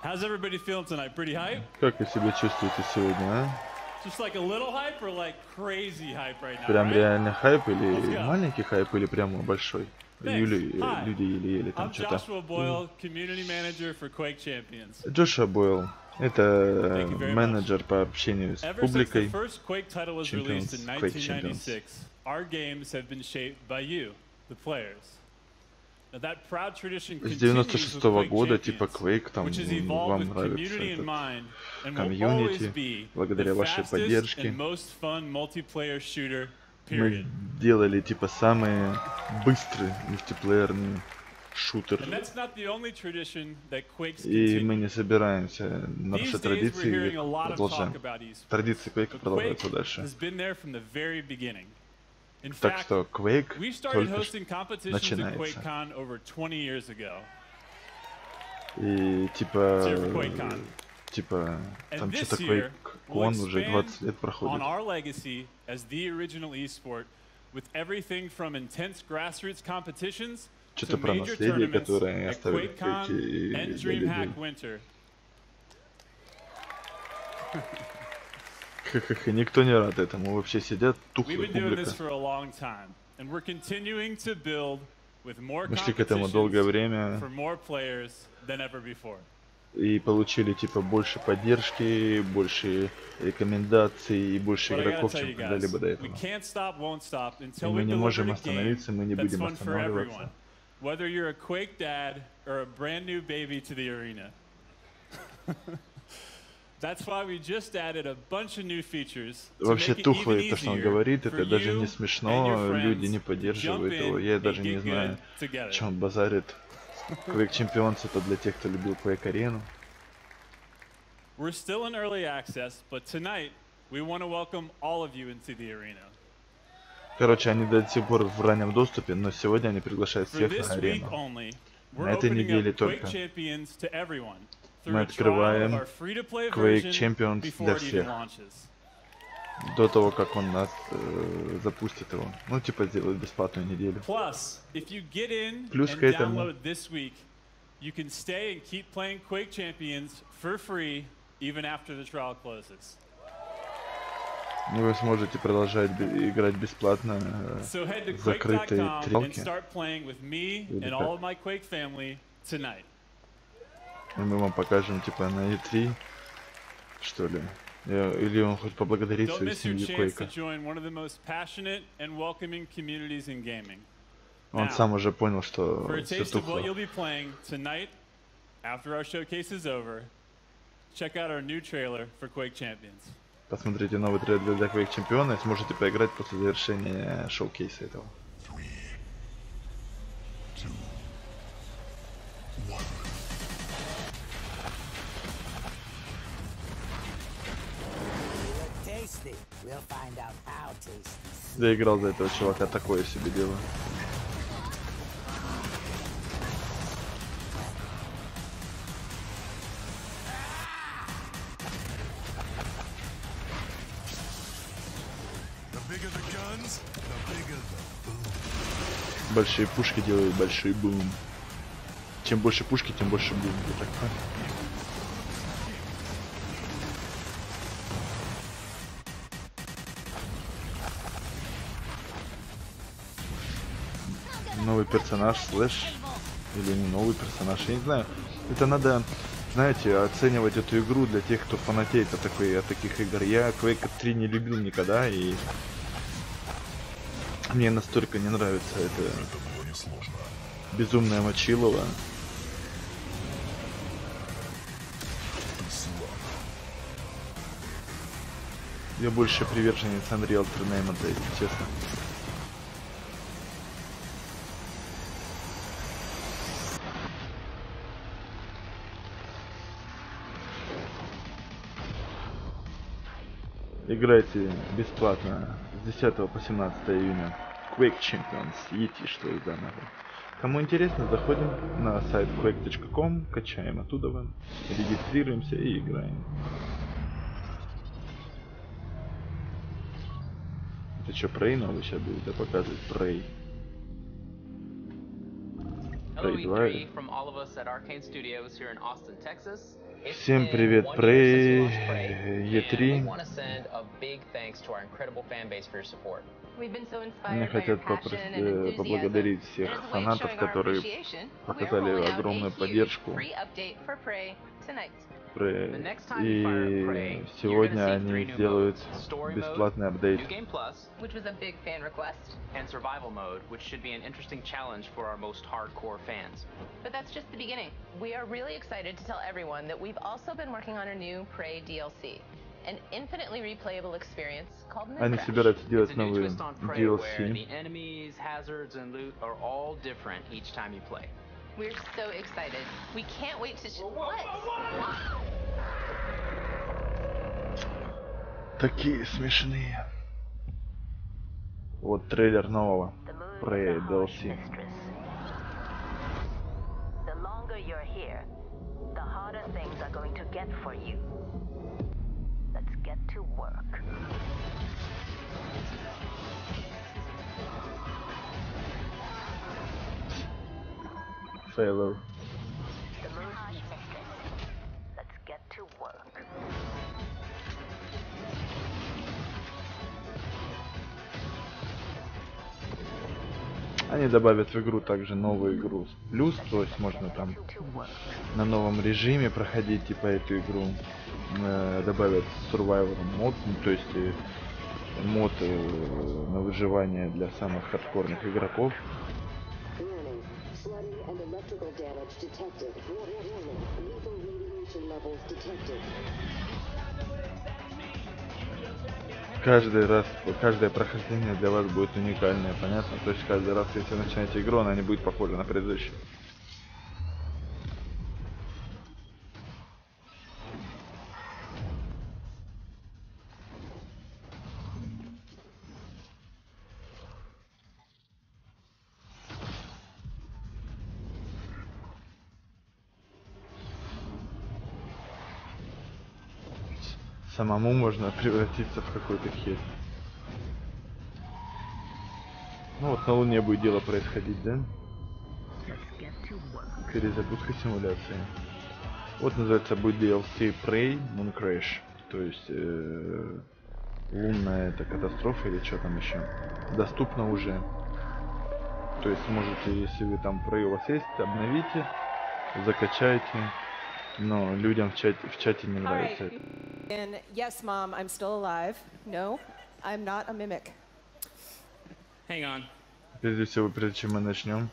How's everybody feeling tonight? Pretty hype? Как вы себя чувствуете сегодня, а? Just like a little hype or like crazy hype right now, Прям right? реально хайп или маленький хайп, или прямо большой? Люди еле-еле там что-то. Joshua Boyle, community manager for Quake Champions. Джошуа Бойл. Это менеджер по общению с публикой. Ever since the first Quake title was released in 1996, our games have been shaped by you, the players. Now that proud tradition С continues 96-го года, типа Quake, там вам нравится этот комьюнити, благодаря вашей поддержке. Мы делали типа самые быстрые мультиплеерные шутеры. И мы не собираемся наши традиции продолжаем. Традиции Quake продолжаются дальше. Так что Quake только начинается. И типа там что-то QuakeCon уже 20 лет проходит. Что-то про наследие, которое они оставили для людей. Ха-ха-ха, никто не рад этому. Вообще сидят тухлая публика. Мы шли к этому долгое время и получили типа больше поддержки, больше рекомендаций и больше игроков, чем когда-либо до этого. И мы не можем остановиться, мы не будем останавливаться. Вообще тухлое то, что он говорит, это даже не смешно, люди не поддерживают его, я даже не знаю, что он базарит. Quake Champions это для тех, кто любил Quake Арену. Короче, они до сих пор в раннем доступе, но сегодня они приглашают всех на арену. На этой неделе только. Мы открываем Quake Champions для всех. До того, как он нас запустит его. Ну, типа, сделает бесплатную неделю. Плюс к этому, И вы сможете продолжать играть бесплатно в закрытые стрелки. И мы вам покажем типа на E3, что ли. Или он хоть поблагодарит свою семью Quake. Он сам уже понял, что все тухло. Посмотрите новый трейлер для Quake Чемпиона и сможете поиграть после завершения шоу-кейса этого. Я играл за этого чувака, такое себе дело. Большие пушки делают большой бум. Чем больше пушки, тем больше бум. Так, новый персонаж, слэш, или не новый персонаж, я не знаю. Это надо, знаете, оценивать эту игру для тех, кто фанатеет от таких игр. Я Quake 3 не любил никогда, и мне настолько не нравится это безумное мочилово. Я больше приверженец Unreal Tournament, если честно. Играйте бесплатно с 10 по 17 июня. Quake Champions, идти что и заново. Кому интересно, заходим на сайт quake.com, качаем оттуда, регистрируемся и играем. Это что, Prey новый сейчас будет, да, показывать? Prey. Prey 2. Всем привет, Prey, E3. Мне хотят поблагодарить всех фанатов, которые показали огромную поддержку. И сегодня они сделают бесплатный апдейт. And survival mode, which should be an interesting challenge for our most hardcore fans. But that's just the beginning. We are really excited to tell everyone that we've also been working on a new Prey DLC, an infinitely replayable experience called Они собираются делать новый DLC. The enemies, hazards, and loot are all different each time you play. We're so excited. We can't wait to what? Такие смешные. Вот трейлер нового Prey DLC. The longer you're here, the harder things are going to get for you. Let's get to work. Failure. Let's get to work. Они добавят в игру также новую игру плюс, то есть можно там на новом режиме проходить типа эту игру. Добавят survivor мод, то есть мод на выживание для самых хардкорных игроков. Каждый раз, каждое прохождение для вас будет уникальное, понятно? То есть каждый раз, если вы начинаете игру, она не будет похожа на предыдущую. Самому можно превратиться в какой-то хер. Ну вот на Луне будет дело происходить, да? Перезапуска симуляции. Вот называется будет DLC Prey Moon Crash. То есть лунная это катастрофа или что там еще, доступна уже. То есть можете, если вы там про у вас есть, обновите, закачайте. Но людям в чате не нравится это. And yes, Mom, I'm still alive. No, I'm not a mimic. Hang on. Прежде всего, прежде чем мы начнем.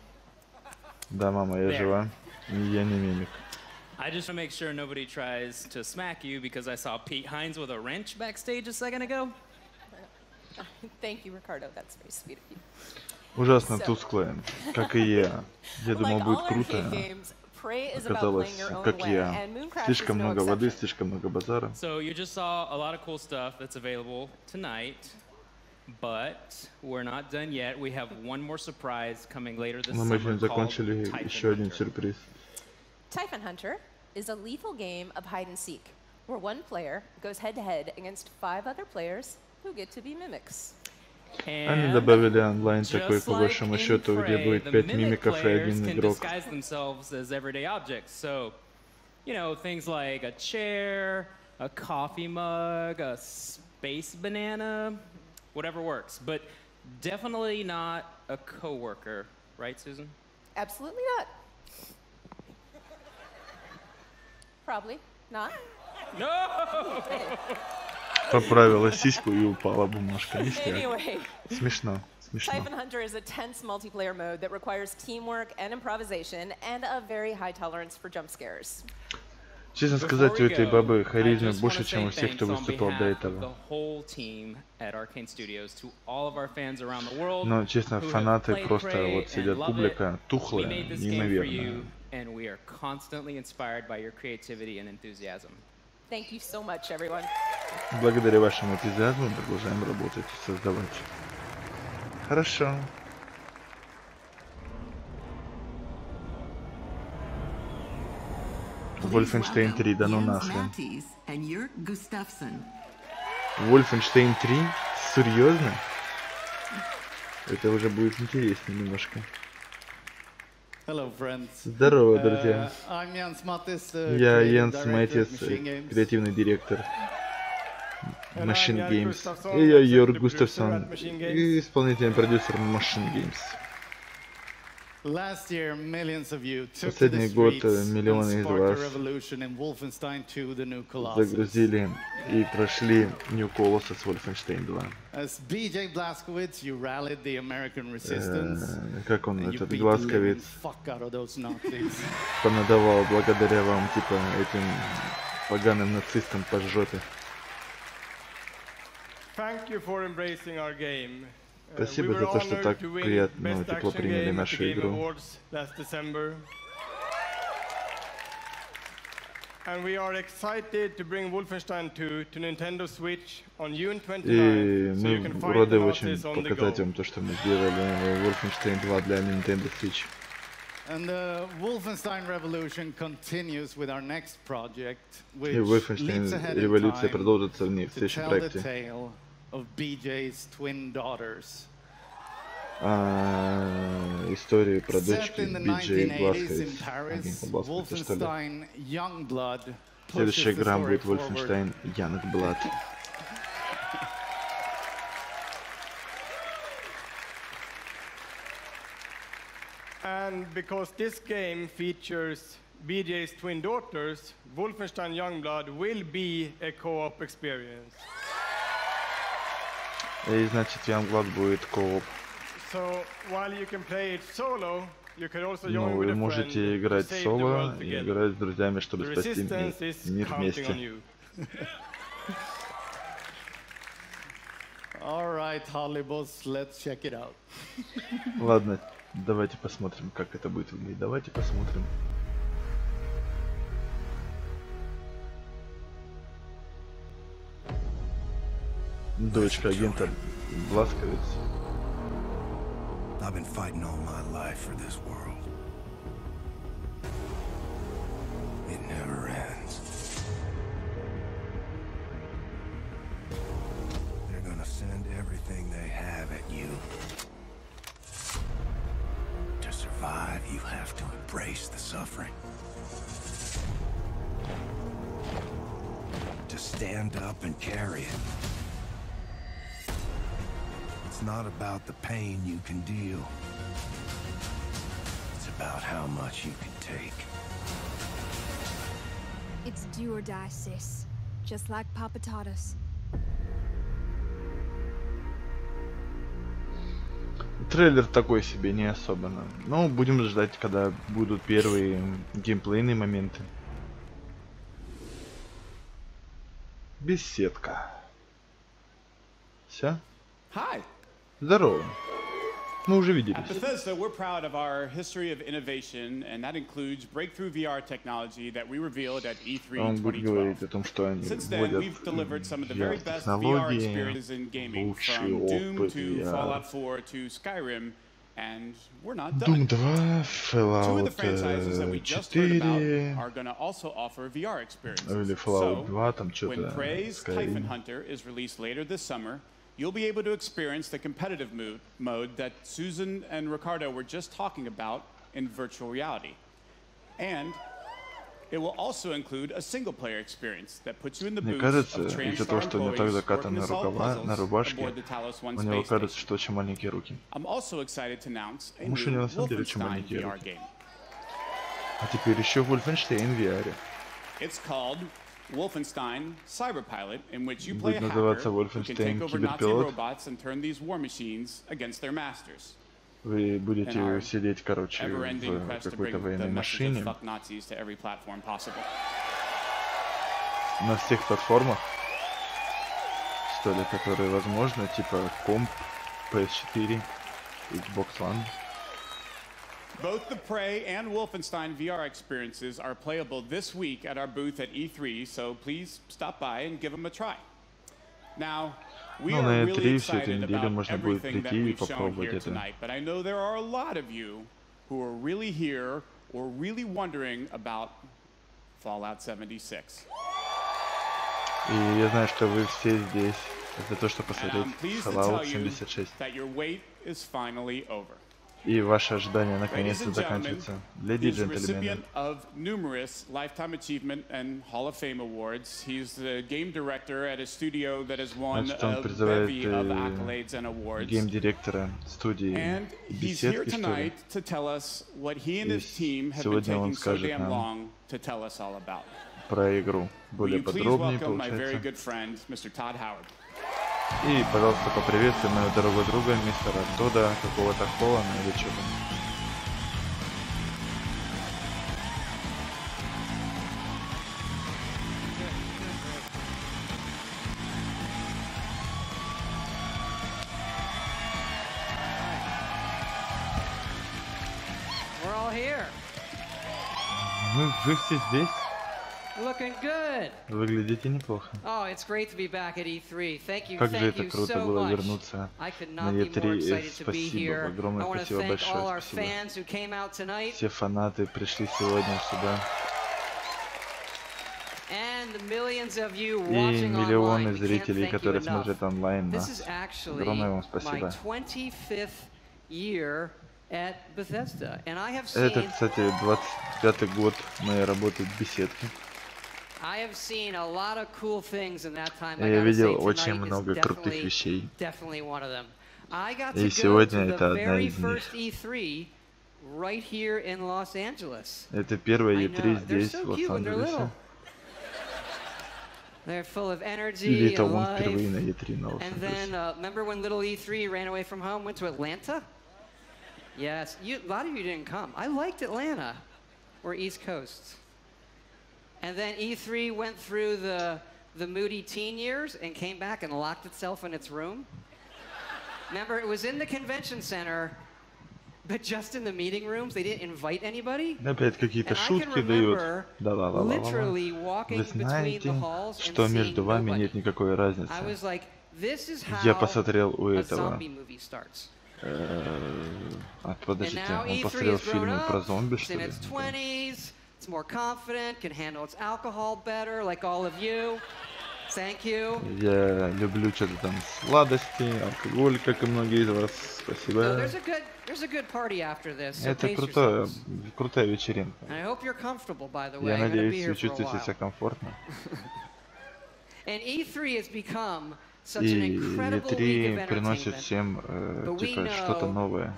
Да, мама, я жива. И я не мимик. I just want to make sure nobody tries to smack you because I saw Pete Hines with a wrench backstage a second ago. Thank you, Ricardo. That's very sweet of you. Ужасно тусклая, как и я. Я думал, будет круто. Оказалось, как я. Слишком много воды, слишком много базара. So you just saw a lot of cool stuff that's available tonight, but we're not done yet. We have one more surprise coming later this Но мы summer закончили called еще один сюрприз. Typhon Hunter is a lethal game of hide and seek, where one player goes head-to-head against 5 other players who get to be mimics. Они добавили онлайн такой, по большому счету, где будет 5 мимиков и 1 игрок. So, you know, things like a chair, a coffee mug, a space banana, whatever works. But definitely not a coworker, right, Susan? Absolutely not. Probably not. No! Поправила сиську и упала бумажка. Anyway, Смешно, смешно. Typhon Hunter is a tense multiplayer mode that requires teamwork and improvisation and a very high tolerance for jump scares. Честно сказать, у этой бабы харизмы больше, чем у всех, кто выступал до этого. Но, честно, фанаты просто вот сидят, публика тухлая, неимоверная. And we are constantly inspired by your creativity and enthusiasm. Thank you so much, everyone. Благодаря вашему энтузиазму продолжаем работать и создавать. Хорошо. Wolfenstein 3, да ну нахрен. Wolfenstein 3? Серьезно? Это уже будет интереснее немножко. Hello, friends. Здорово, друзья. I'm Jens Mattis, Я Йенс Маттис, креативный директор Machine Games. И я Йорг Густавсон, исполнительный продюсер Machine Games. Последний год миллионы из вас загрузили и прошли New Colossus Wolfenstein 2. Как он, этот Глазковец, понадавал благодаря вам, типа, этим поганым нацистам по жопе. Спасибо за то, что так приятно и тепло приняли нашу игру. And we are excited to bring Wolfenstein 2 to Nintendo Switch on June 29th, И so you can мы find рады them out очень this on the показать go. вам то, что мы сделали Wolfenstein 2 для Nintendo Switch. And the Wolfenstein Revolution continues with our next project, which И Wolfenstein революция продолжится в следующем проекте. tale of BJ's twin daughters. Историю про дочки Set in the BJ 1980s in Blazkowicz. Paris, Blazkowicz, что ли? Wolfenstein Youngblood Следующая pushes the игра story будет forward. Wolfenstein Youngblood. And because this game features BJ's twin daughters, Wolfenstein Youngblood will be a co-op experience. И значит, Youngblood будет кооп. So while you can play it solo, you can also Но join вы with a friend можете to играть save the соло world и together. играть с друзьями, чтобы The спасти resistance is мир counting on вместе. you. All right, Hollybos, let's check it out. Ладно, давайте посмотрим, как это будет выглядеть. Давайте посмотрим. Дочка агента Блазковец. I've been fighting all my life for this world. It never ends. They're gonna send everything they have at you. To survive, you have to embrace the suffering. To stand up and carry it. It's not about the pain you can deal. It's about how much you can take. It's do or die, sis. Just like Papa taught us. Трейлер такой себе, не особенно. Но будем ждать, когда будут первые геймплейные моменты. Беседка. Все? Hi. Здорово. Мы уже виделись. At Bethesda, we're proud of our history of innovation, and that includes breakthrough VR technology that we revealed at E3 Он будет говорить о том, что они вводят VR-технологии, лучший опыт VR. Doom 2, Fallout 4, или Fallout 2, там что-то. You'll be able to experience the competitive mode that Susan and Ricardo were just talking about in virtual reality. And it will also include a single-player experience that puts you in the boots of TranStar employees working to solve puzzles aboard the Talos 1 space station. I'm also excited to announce a new Wolfenstein VR game. А теперь еще Wolfenstein в VR. It's called Wolfenstein Cyberpilot, in which you play a hacker who can take over Nazi robots and turn these war machines against their masters. Вы будете сидеть, короче, в какой-то военной машине. На всех платформах, что ли, которые возможны, типа комп, PS4, Xbox One. Both the Prey and Wolfenstein VR experiences are playable this week at our booth at E3, so please stop by and give them a try. Now, we are really excited about everything that we've shown here tonight, but I know there are a lot of you who are really here or really wondering about Fallout 76. И я знаю, что вы все здесь для того, чтобы посмотреть Fallout 76. И ваше ожидание наконец-то заканчивается. Леди и джентльмены. Значит, он призывает гейм-директора студии «Беседки», что ли? И сегодня он скажет нам про игру более подробнее, получается. И, пожалуйста, поприветствуй моего дорогого друга, мистера Тодда, какого-то Холлана или что там. We're all here. Вы все здесь? Looking good. Выглядите неплохо. Oh, it's great to be back at E3. Thank you, Как же это круто so было much. Вернуться на E3. Спасибо, огромное спасибо большое. Спасибо. Все фанаты пришли сегодня сюда. И миллионы зрителей, которые смотрят онлайн нас. Огромное вам спасибо. Это, кстати, 25-й год моей работы в беседке. Я видел очень много крутых вещей. И сегодня это одна из них. Это первая E3 здесь, в Лос-Анджелесе. Или это он впервые на E3 на Лос-Анджелесе. Yes, a lot of you didn't come. I liked Atlanta. We're East Coast. And then E3 went through the moody teen years and came back and locked itself in its room. Remember, it was in the convention center, but just in the meeting rooms. They didn't invite anybody. Опять какие-то шутки дают. Да-да-да-да-да. Вы знаете, что между вами нет никакой разницы. Я посмотрел у этого... подождите, он посмотрел фильмы про зомби, что ли? It's more confident, can handle its alcohol better, like all of you. Thank you. Я люблю что-то там сладости, алкоголь, как и многие из вас. Спасибо. So there's a good party after this. So это крутая вечеринка. I hope you're comfortable, by the way. Я надеюсь, вы чувствуете себя комфортно. And E3 has become И E3 приносит всем типа что-то новое.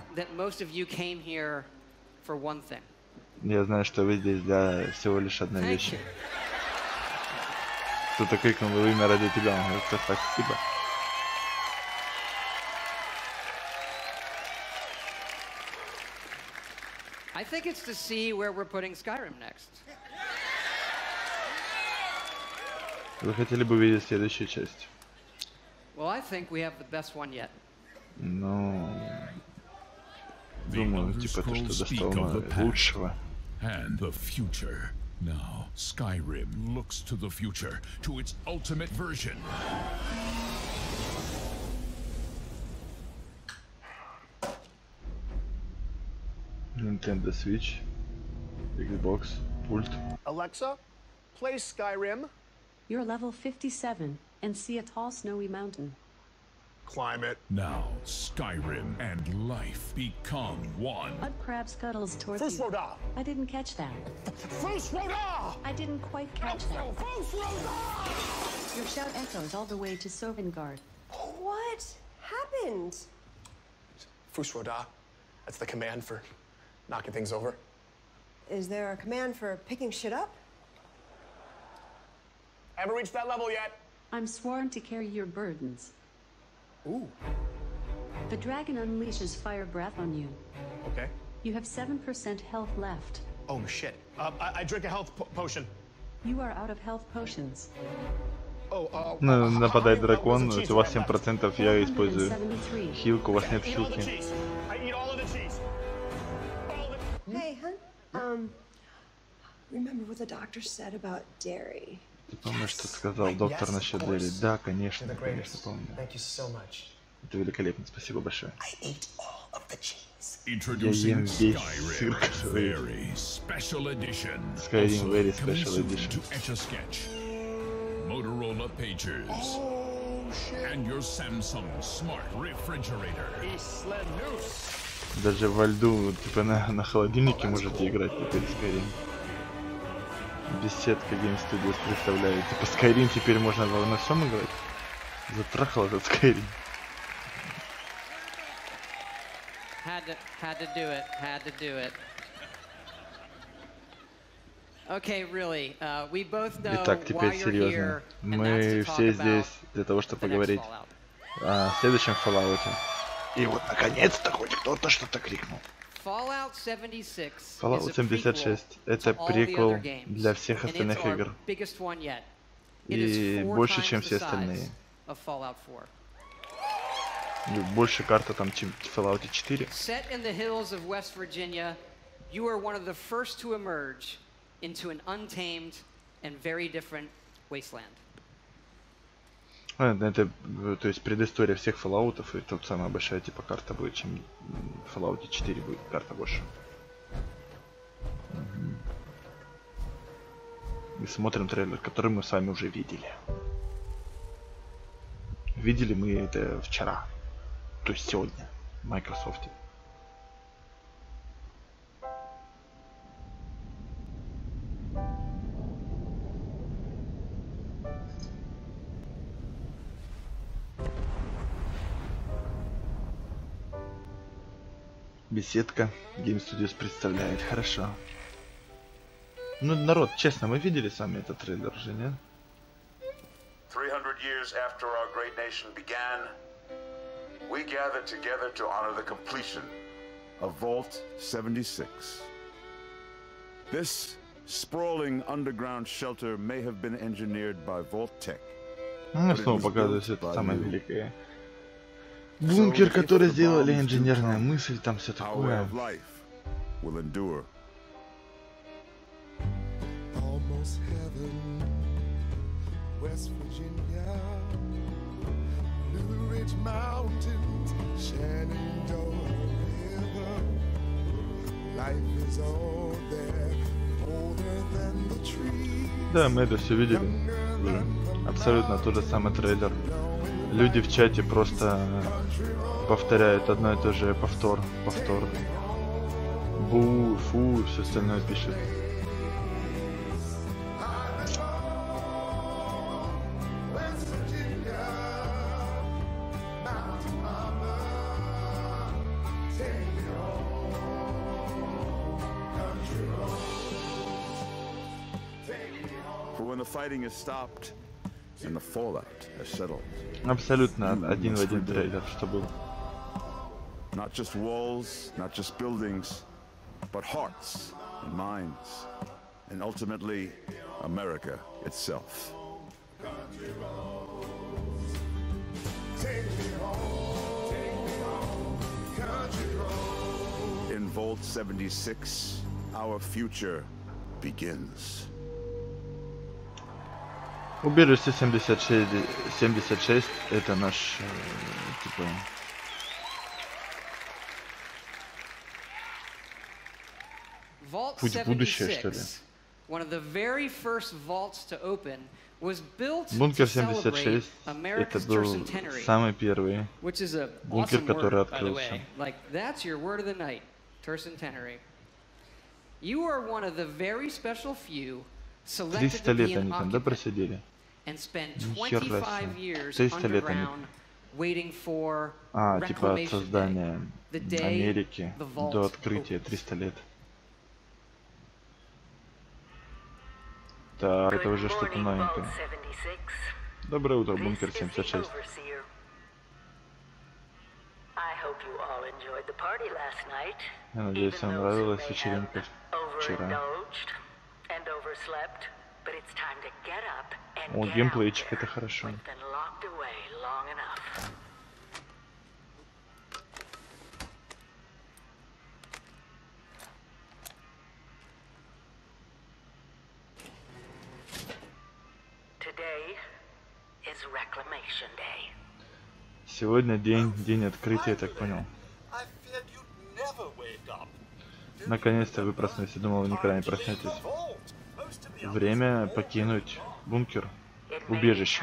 Я знаю, что вы здесь для всего лишь одной вещи. Кто-то крикнул имя ради тебя, он говорит, спасибо. I think it's to see where we're putting Skyrim next. Вы хотели бы увидеть следующую часть? Well, I think we have the best one yet. Ну, думаю, типа то, что достало лучшего. And the future. Now, Skyrim looks to the future, to its ultimate version. Nintendo Switch, Xbox, pult. Alexa, play Skyrim. You're level 57 and see a tall snowy mountain. Climb it. Now, Skyrim and life become one. Mud crab scuttles towards First you. Roda. I didn't catch that. First Roda. I didn't quite catch that. First Roda. Your shout echoes all the way to Sovngarde. What happened? First Roda. That's the command for knocking things over. Is there a command for picking shit up? Haven't reached that level yet. I'm sworn to carry your burdens. Ooh. The dragon unleashes fire breath on you. Okay. You have 7% health left. Oh, shit. I drink a health potion. You are out of health potions. Нападает дракон, у вас 7%, я использую хилку, у вас нет хилки. Hey, hun. Remember what the doctor said about dairy? Ты помнишь, что сказал доктор насчет Дели? Да, конечно, конечно, помню. Это великолепно, спасибо большое. Я ем весь сыр, который... Skyrim Very Special Edition. Motorola Pages. And your Samsung Smart Refrigerator. Даже во льду, типа на холодильнике можете играть теперь Skyrim. Беседка Game Studios представляет. Типа Skyrim теперь можно на всем играть. Затрахал этот Skyrim. Had to do it. Okay, really, we both know Итак, теперь серьезно. Мы все здесь для того, чтобы поговорить о следующем Fallout. И вот наконец-то хоть кто-то что-то крикнул. Fallout 76 это приквел для всех остальных игр. И больше, чем все остальные. И больше карта там, чем в Fallout 4. Set in the hills of West Virginia, you are one of the first to emerge into an untamed and very different wasteland. Это, то есть предыстория всех Fallout'ов, и тут самая большая типа карта будет, чем в Fallout 4 будет карта больше. И смотрим трейлер, который мы с вами уже видели. Видели мы это вчера, то есть сегодня в Microsoft. Беседка Game Studios представляет. Хорошо. Ну, народ, честно, мы видели сами этот трейлер же, нет? 300 years after our great nation began, we gathered together to honor the completion of Vault 76. This sprawling underground shelter may have been engineered by Vault Tech. Ну, снова показывается это самое великое. Бункер, который сделали, инженерная мысль, там все такое. Да, мы это все видели. Абсолютно тот же самый трейлер. Люди в чате просто повторяют одно и то же, повтор. Бу, фу, все остальное пишут. Абсолютно один в один трейлер, что был. Not just walls, not just buildings, but hearts and minds, and ultimately, America itself. In Vault 76, our future begins. Убежище 76 это наш типа путь в будущее, что ли. Бункер 76 это был самый первый бункер, который открылся. 300 лет они там, да, просидели? Нихера себе. 300 лет они... типа от создания Америки до открытия 300 лет. Так, это уже что-то новенькое. Доброе утро, Бункер 76. Я надеюсь, вам нравилась вечеринка вчера. О, геймплейчик, это хорошо. Сегодня день открытия, я так понял. Наконец-то вы проснулись. Я думал, вы никогда не проснетесь. Время покинуть бункер, убежище.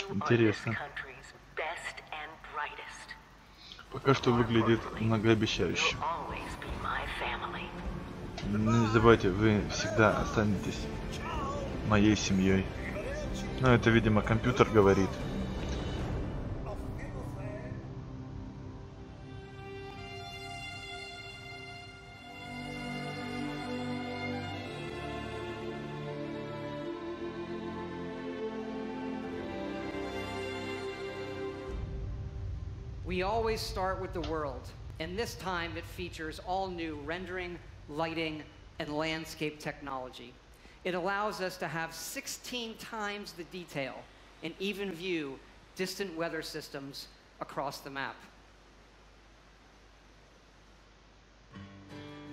Интересно. Пока что выглядит многообещающе. Не забывайте, вы всегда останетесь моей семьей. Но это, видимо, компьютер говорит. We always start with the world, and this time it features all new rendering, lighting, and landscape technology. It allows us to have 16 times the detail and even view distant weather systems across the map.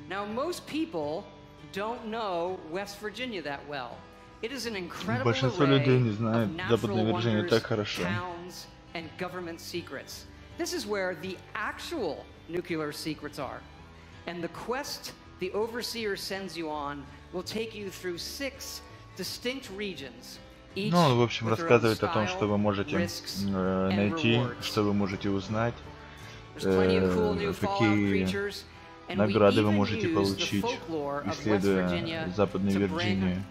Now, most people don't know West Virginia that well. It is an incredible array of natural wonders, towns, and government secrets. This is where the actual nuclear secrets are. And the quest the Overseer sends you on will take you through 6 distinct regions. Ну, в общем, рассказывает о том, что вы можете найти, что вы можете узнать, какие награды вы можете получить, исследуя Западную Вирджинию.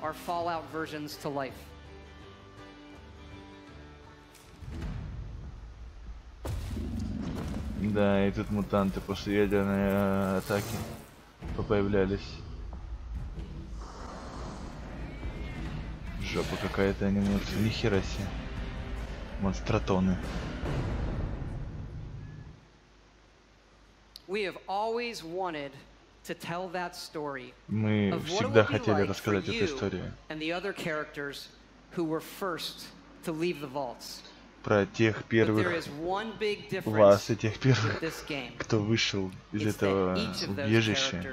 Да, и тут мутанты после ядерной атаки появлялись. Жопа какая-то анимация. Нихера себе. Монстратоны. Мы всегда хотели рассказать эту историю. Про тех первых вас и тех первых, кто вышел из этого убежища.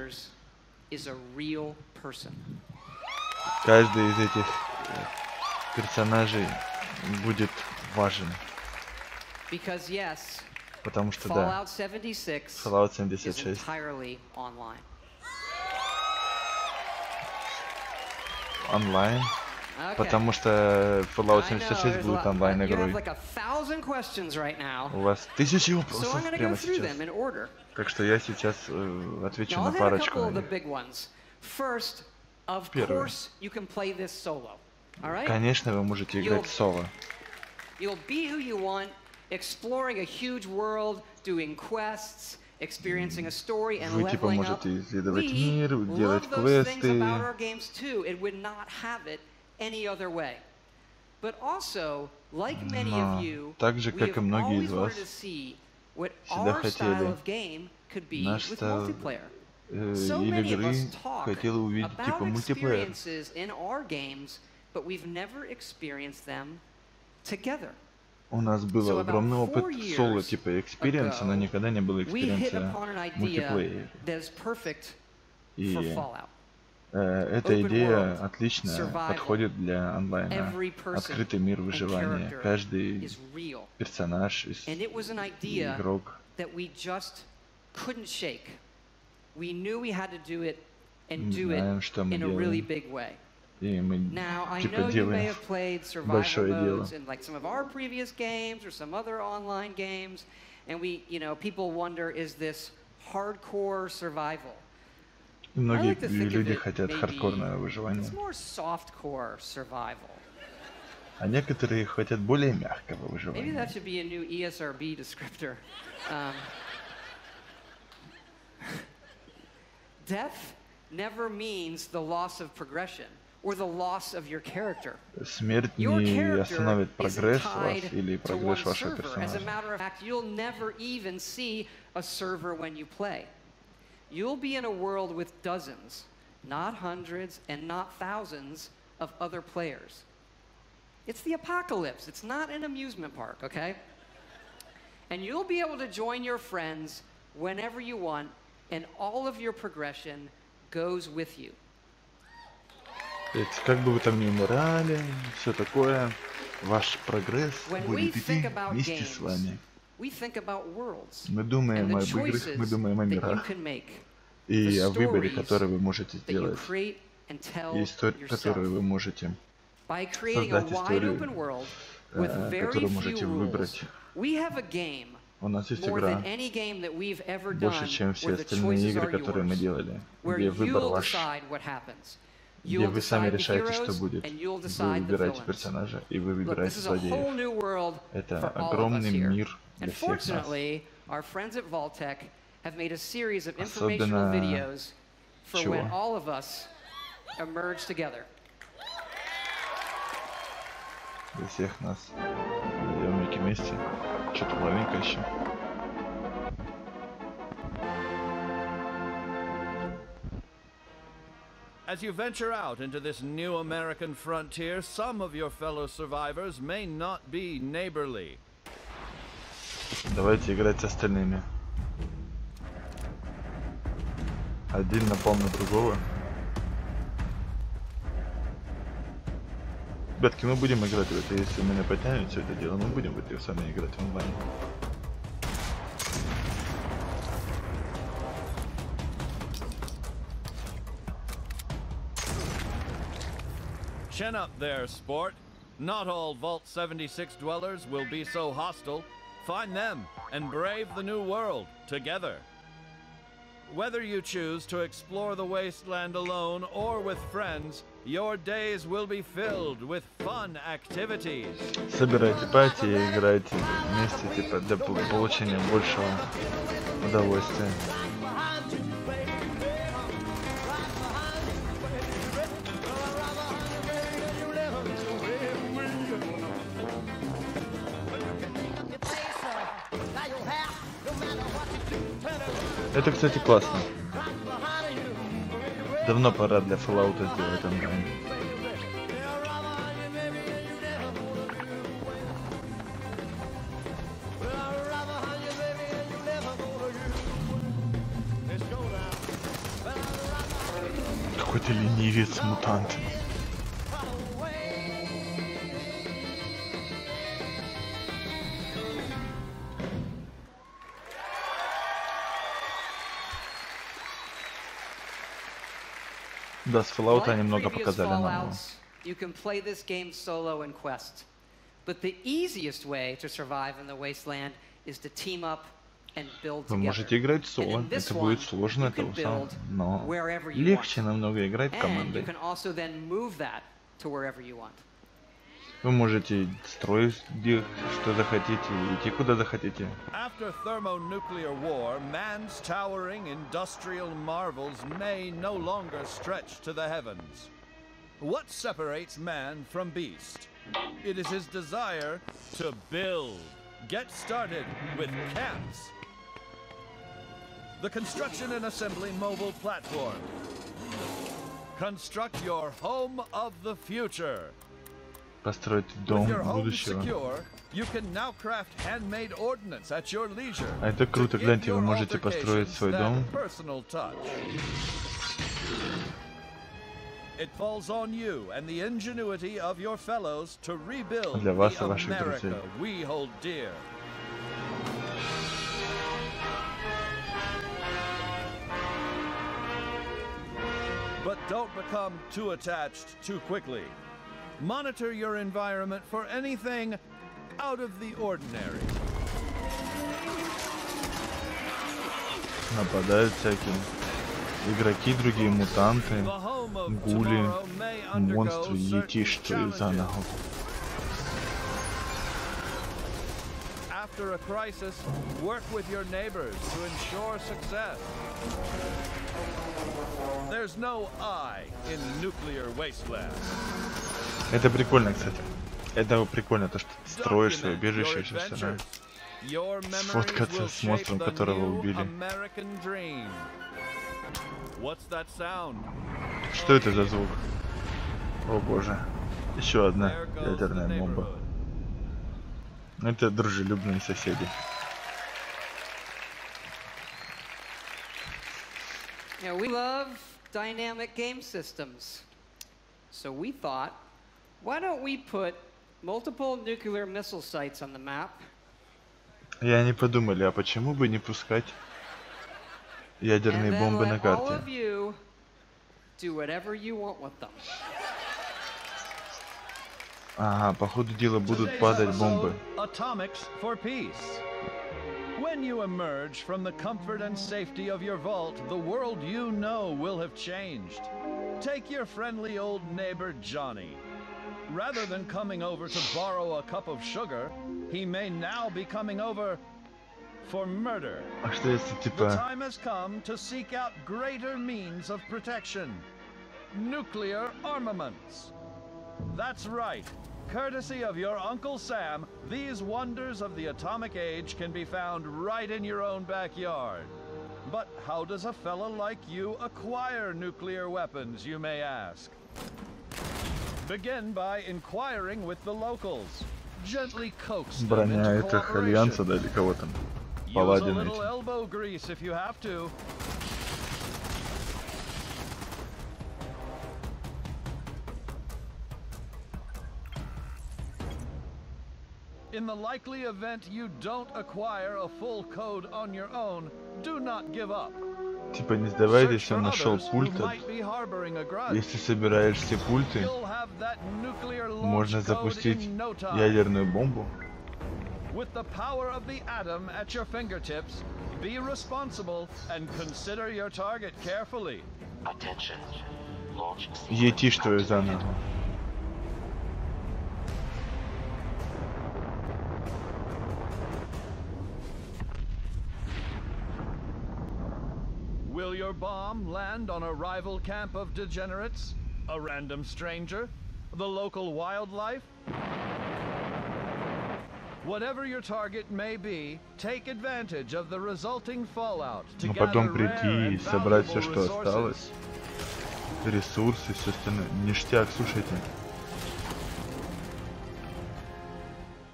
Каждый из этих персонажей будет важен. Потому что да, Fallout 76 онлайн. Потому что Fallout 76 будет онлайн-игрой. У вас 1000 вопросов прямо сейчас. Так что я сейчас отвечу на парочку. Первый. Конечно, вы можете играть соло. You'll be who you want, exploring a huge world, doing quests, experiencing a story, and Вы типа leveling up. можете исследовать мир, We делать love those things квесты. about our games too. It would not have it any other way. But also, like many of you, так же, we как и have многие always из вас, wanted to see what всегда our style хотели of game could be наш with стайл multiplayer. или игры хотели увидеть типа мультиплеер. Experiences in our games, but we've never experienced them together. У нас был огромный опыт соло типа экспириенса, но никогда не было экспириенса мультиплеера. И эта идея отлично подходит для онлайна. Открытый мир выживания. Каждый персонаж, игрок. Знаем, что мы делаем. И мы типа делаем большое дело. И многие люди хотят хардкорного выживания. А некоторые хотят более мягкого выживания. Death never means the loss of progression or the loss of your character. Смерть не остановит прогресс вас или прогресс вашего персонажа. As a matter of fact, you'll never even see a server when you play. You'll be in a world with dozens, not hundreds and not thousands of other players. It's the apocalypse. It's not an amusement park, okay? And you'll be able to join your friends whenever you want, and all of your progression goes with you. Как бы вы там ни умирали, все такое, ваш прогресс будет идти вместе с вами. Мы думаем об играх, мы думаем о мирах и о выборе, который вы можете сделать, и историю, которую вы можете создать, историю, которую можете выбрать. У нас есть игра, больше, чем все остальные игры, которые мы делали, где выбор ваш, где вы сами решаете, что будет. Вы выбираете персонажа, и вы выбираете злодеев. Это огромный мир для всех нас. Особенно чего? Для всех нас. Делаем вместе. Что-то половинка еще. As you venture out into this new American frontier, some of your fellow survivors may not be neighborly. Давайте играть с остальными. Один напал на другого. Ребятки, мы будем играть в это, если мы не потянем все это дело, мы будем в это сами играть в онлайн. Chin up there, sport. Not all Vault 76 dwellers will be so hostile. Find them and brave the new world together. Whether you choose to explore the wasteland alone or with friends, your days will be filled with fun activities. Собирайте пати и играйте вместе, типа, для получения большего удовольствия. Это, кстати, классно. Давно пора для Fallout сделать онлайн. Какой-то ленивец-мутант. Да, с Fallout немного показали нам. You can play this game solo in Quest, but the easiest way to survive in the wasteland is to team up and build together. Вы можете играть соло, это будет сложно, это самое, но легче намного играть командой. You can also then move that to wherever you want. Вы можете строить где что захотите, идти куда захотите. After thermonuclear war, man's towering industrial marvels may no longer stretch to the heavens. What separates man from beast? It is his desire to build. Get started with camps. The construction and assembly mobile platform. Construct your home of the future. Построить дом будущего. А это круто, гляньте, вы можете построить свой дом. Для вас и ваших друзей. But don't become too attached too quickly. Monitor your environment for anything out of the ordinary. Нападают всякие игроки, другие мутанты, гули, монстры, етишки заново. After a crisis, work with your neighbors to ensure success. There's no I in nuclear wasteland. Это прикольно, кстати. Это прикольно, то, что ты строишь свое убежище и все остальное. Сфоткаться с монстром, которого убили. Что это за звук? О боже. Еще одна ядерная бомба. Это дружелюбные соседи. Yeah, we love dynamic game systems. So we thought, why don't we put multiple nuclear missile sites on the map? И они подумали, а почему бы не пускать ядерные бомбы на карте? All of you do whatever you want with them. Ага, по ходу дела будут падать бомбы. Atomics for peace. When you emerge from the comfort and safety of your vault, the world you know will have changed. Take your friendly old neighbor Johnny. Rather than coming over to borrow a cup of sugar, he may now be coming over for murder. А что если типа... The time has come to seek out greater means of protection. Nuclear armaments. That's right. Courtesy of your Uncle Sam, these wonders of the atomic age can be found right in your own backyard. But how does a fella like you acquire nuclear weapons, you may ask? Begin by inquiring with the locals. Gently coax them Броня into этих альянса, да, или кого там? Паладины эти. Use a little elbow grease if you have to. In the likely event you don't acquire a full code on your own, do not give up. Типа не сдавайтесь, он нашел пульт. Если собираешь все пульты, можно запустить ядерную бомбу. With the power of the atom at your fingertips, be responsible and consider your target carefully. Attention. Launch. Етишь твою заново. Will your bomb land on a rival camp of degenerates? A random stranger? The local wildlife? Whatever your target may be, take advantage of the resulting fallout to Но потом gather rare прийти и and собрать все, valuable что resources. осталось. Ресурсы, все остальное. Ништяк, слушайте.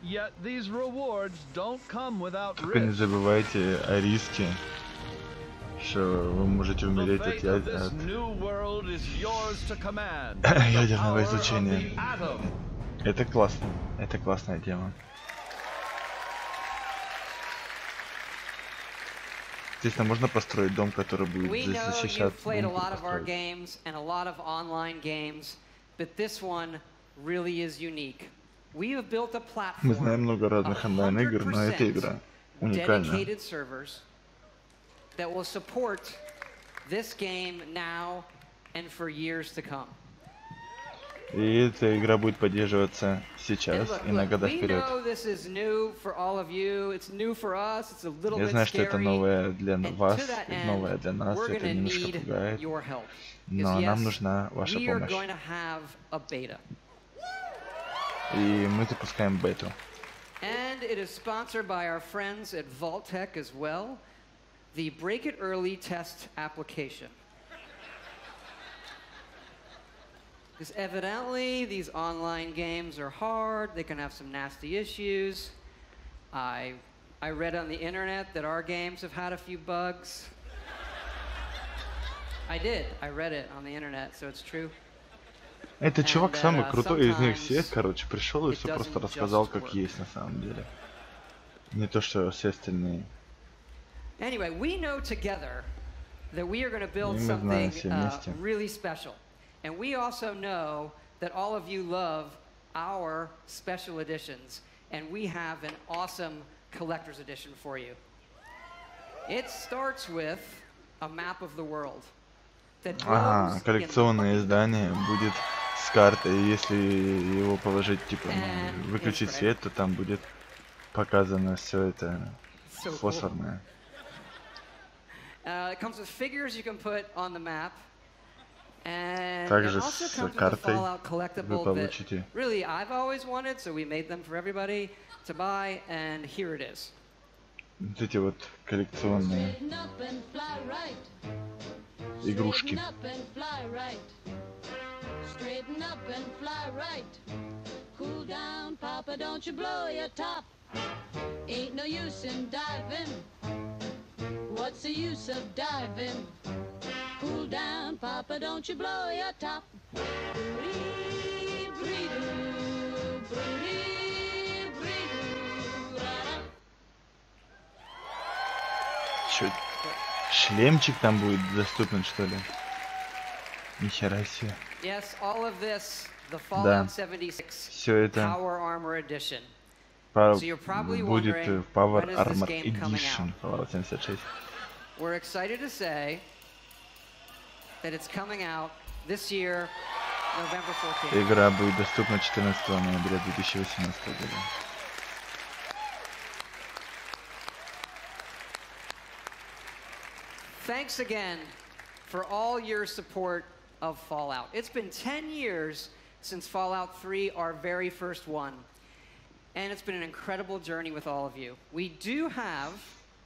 Yet these rewards don't come without Только не risk. забывайте о риске, что вы можете умереть от ядерного излучения. Это классно. Это классная тема. Естественно, можно построить дом, который будет защищать. Мы знаем много разных онлайн-игр, но эта игра уникальна. That will support this game now and for years to come. И эта игра будет поддерживаться сейчас и на года вперед. Я знаю, что это новое для вас, новое для нас, это немножко пугает, но нам нужна ваша помощь. И мы запускаем бету. And it is sponsored by our friends at Vault-Tec as well, the Break It Early test application. Because evidently these online games are hard, they can have some nasty issues. I read on the internet that our games have had a few bugs. I read it on the internet, so it's true. Этот чувак самый крутой из них всех, короче, пришел и все просто рассказал, как есть на самом деле. Не то, что все остальные. Anyway, we know together that we are going to build something really special. And we also know that all of you love our special editions. And we have an awesome collector's edition for you. It starts with a map of the world. Ага, коллекционное издание будет с картой. Если его положить, типа, выключить свет, то там будет показано все это фосфорное. It comes with figures you can put on the map. And также it also с comes with a картой Fallout вы collectible получите. that really I've always wanted, so we made them for everybody to buy, and here it is. Вот эти вот коллекционные игрушки. Straighten up and fly right. Cool down, Papa, don't you blow your top. Ain't no use in diving. What's the use of diving? Cool down, Papa, don't you blow your top. Чё, шлемчик там будет доступен, что ли? Нихера себе. Yes, all of this, the Да, Fallout 76 все это Power Armor Edition. будет So you're probably Power wondering, when is this Armor game coming Edition Fallout 76. We're excited to say that it's coming out this year, November 14th. Игра будет доступна 14 ноября 2018 года. Thanks again for all your support of Fallout. It's been 10 years since Fallout 3, our very first one. And it's been an incredible journey with all of you. We do have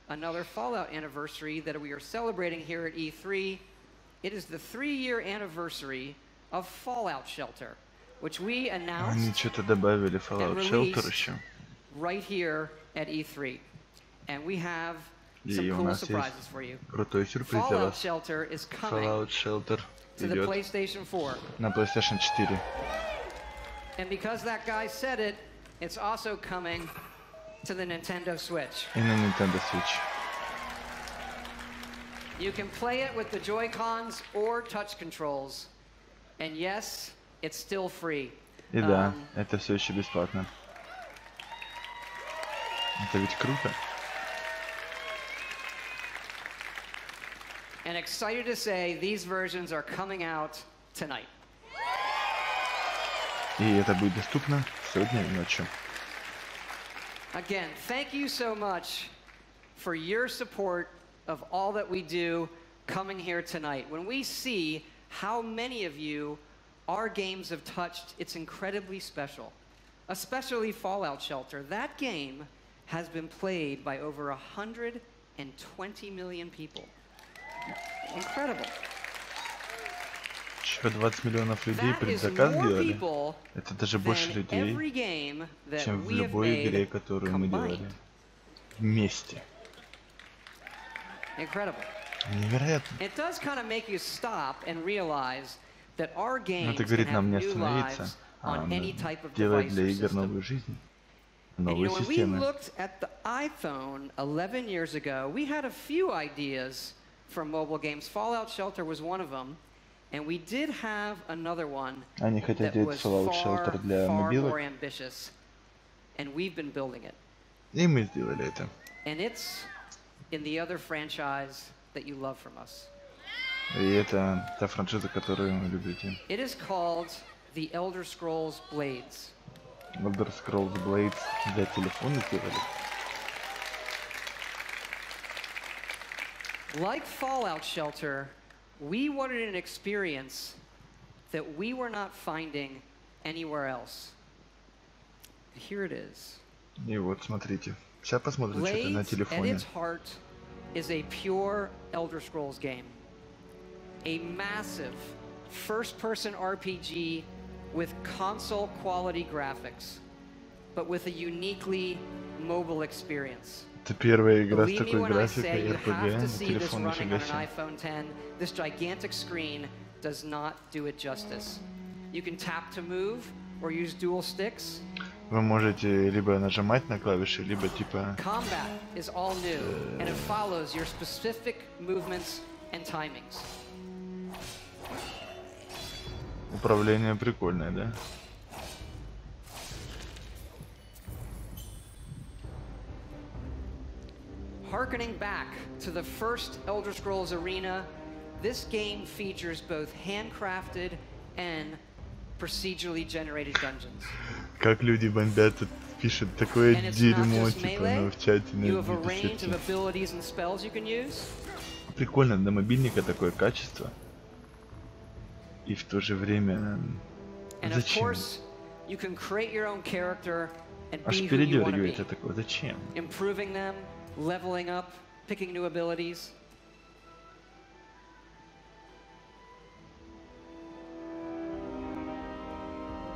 another Fallout anniversary that we are celebrating here at E3. It is the 3-year anniversary of Fallout Shelter, which we announced Они что-то добавили Fallout Shelter еще. right here at E3. And we have И some у cool нас surprises есть for you. крутой сюрприз для Fallout вас. Shelter is coming Fallout Shelter to the идет PlayStation 4. на PlayStation 4. And because that guy said it, it's also coming to the Nintendo Switch. И на Nintendo Switch. You can play it with the Joy-Cons or touch controls. And yes, it's still free. И да, это все еще бесплатно. Это ведь круто. And excited to say these versions are coming out tonight. И это будет доступно сегодня ночью. Again, thank you so much for your support of all that we do coming here tonight. When we see how many of you our games have touched, it's incredibly special. Especially Fallout Shelter. That game has been played by over 120 million people. Incredible. Еще 20 миллионов людей предзаказ делали. Это даже больше людей, чем в любой игре, которую мы делали. Вместе. Incredible. Невероятно. It does kind of make you stop and realize that our Но games это can говорит have нам не new остановиться, lives а on any type of делать device для or игр system. новую жизнь, And новые when we системы. looked at the iPhone 11 years ago, we had a few ideas for mobile games. Fallout Shelter was one of them. And we did have another one Они хотят that делать was Fallout far, Shelter для far more мобилок, ambitious. And we've been building it. и мы сделали это. And it's in the other franchise that you love from us. И это та франшиза, которую вы любите. It is called the Elder Scrolls Blades. Elder Scrolls Blades для телефона сделали. Like Fallout Shelter, we wanted an experience that we were not finding anywhere else. Here it is. И вот смотрите. Сейчас посмотрим что-то на Blades, at телефоне. its heart, is a pure Elder Scrolls game. A massive first-person RPG with console-quality graphics, but with a uniquely mobile experience. Это первая игра с Believe me такой when I графикой say you RPG have to на see this телефоне, running нифига on an себе. iPhone 10. This gigantic screen does not do it justice. You can tap to move or use dual sticks. Вы можете либо нажимать на клавиши, либо типа... Combat is all new, and it follows your specific movements and timings. Управление прикольное, да? Harkening back to the first Elder Scrolls Arena, this game features both handcrafted and procedurally generated dungeons. Как люди бомбят, тут пишут такое And it's not дерьмо, just типа, melee. ну в чате You have a на range of abilities and spells you can use. Прикольно, на мобильника такое качество. И в то же время... And of Зачем? course, you can create your own character and Аж be who you want to be. передергивается такое. Зачем? Improving them, leveling up, picking new abilities.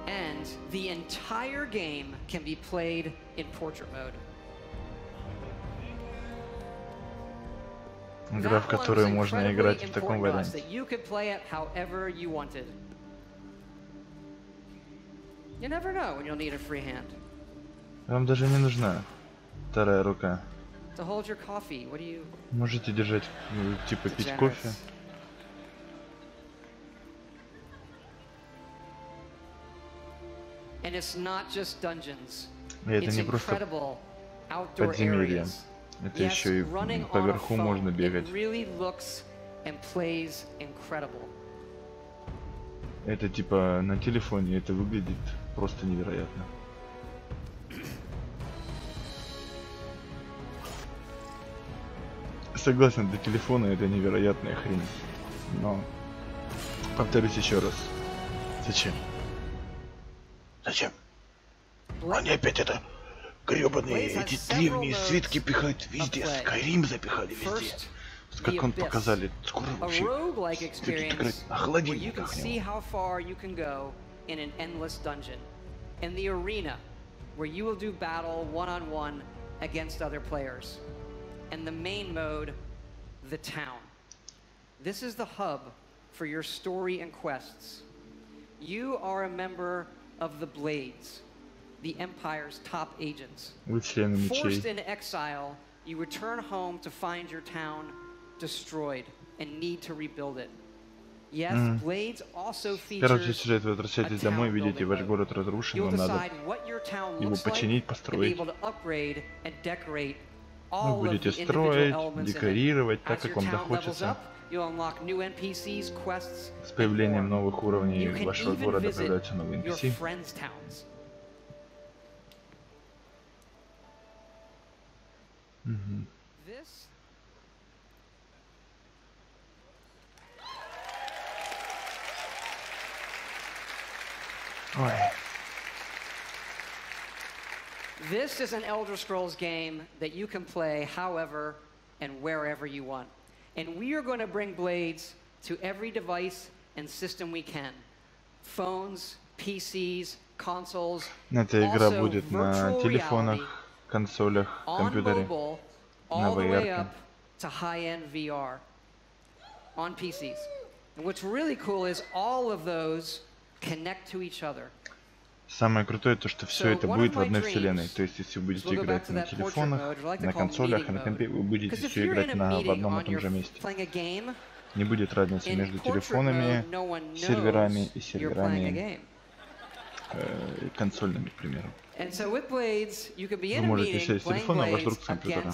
And the entire game can be played in portrait mode. Игра, в которую можно играть в таком варианте. That you could play it however you wanted. You never know when you'll need a free hand. Вам даже не нужна вторая рука. To hold your coffee, what do you... Можете держать, ну, типа пить кофе. And it's not just dungeons. И это It's не просто incredible outdoor подземелье. areas. Это Yes, еще и running по on a верху phone, можно it бегать. really looks and plays incredible. Это типа на телефоне, это выглядит просто невероятно. Согласен, для телефона это невероятная хрень. Но повторюсь еще раз. Зачем? Зачем? Они опять это гребаные эти древние свитки пихают везде. Skyrim запихали везде. Как он показали, скоро вообще будет играть на холодильниках. See how far you can go in an endless dungeon. In the arena, where you will do battle one-on-one against other players. And the main mode, the town. This is the hub for your story and quests. You are a member of the Blades, the Empire's top agents. Вы члены мечей. Forced into exile, you return home to find your town destroyed and need to rebuild it. Yes, Blades also Короче, features сюжет, вы возвращаетесь домой, видите, ваш город разрушен, вам надо его починить, построить. Вы будете строить, декорировать так, как вам захочется. С появлением новых уровней вашего города появляются новые NPC. Ой. This is an Elder Scrolls game that you can play however and wherever you want. And we are going to bring Blades to every device and system we can. Phones, PCs, consoles, Эта игра also будет на virtual телефонах, reality, консолях, on компьютере, mobile, на all the way VR. up to high-end VR on PCs. And what's really cool is all of those connect to each other. Самое крутое то, что все это будет в одной вселенной. То есть, если вы будете играть на телефонах, на консолях и на компе, вы будете все играть в одном и том же месте. Не будет разницы между телефонами, серверами и серверами консольными, к примеру. Вы можете сесть с телефона, а ваш друг с компьютера.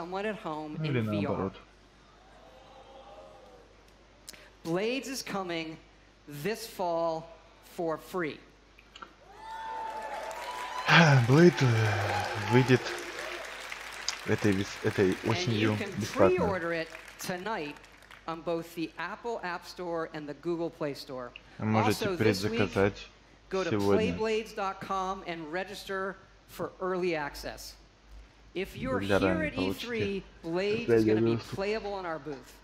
Ну или наоборот. Blades is coming this fall for free. Blade выйдет этой осенью And you can бесплатно. pre-order it tonight on both the Apple App Store and the Google Play Store. Можете Also, this week, предзаказать go to сегодня. playblades.com and register for early access. If you're Для here ранней at E3, получки. Blades is going to be playable in our booth.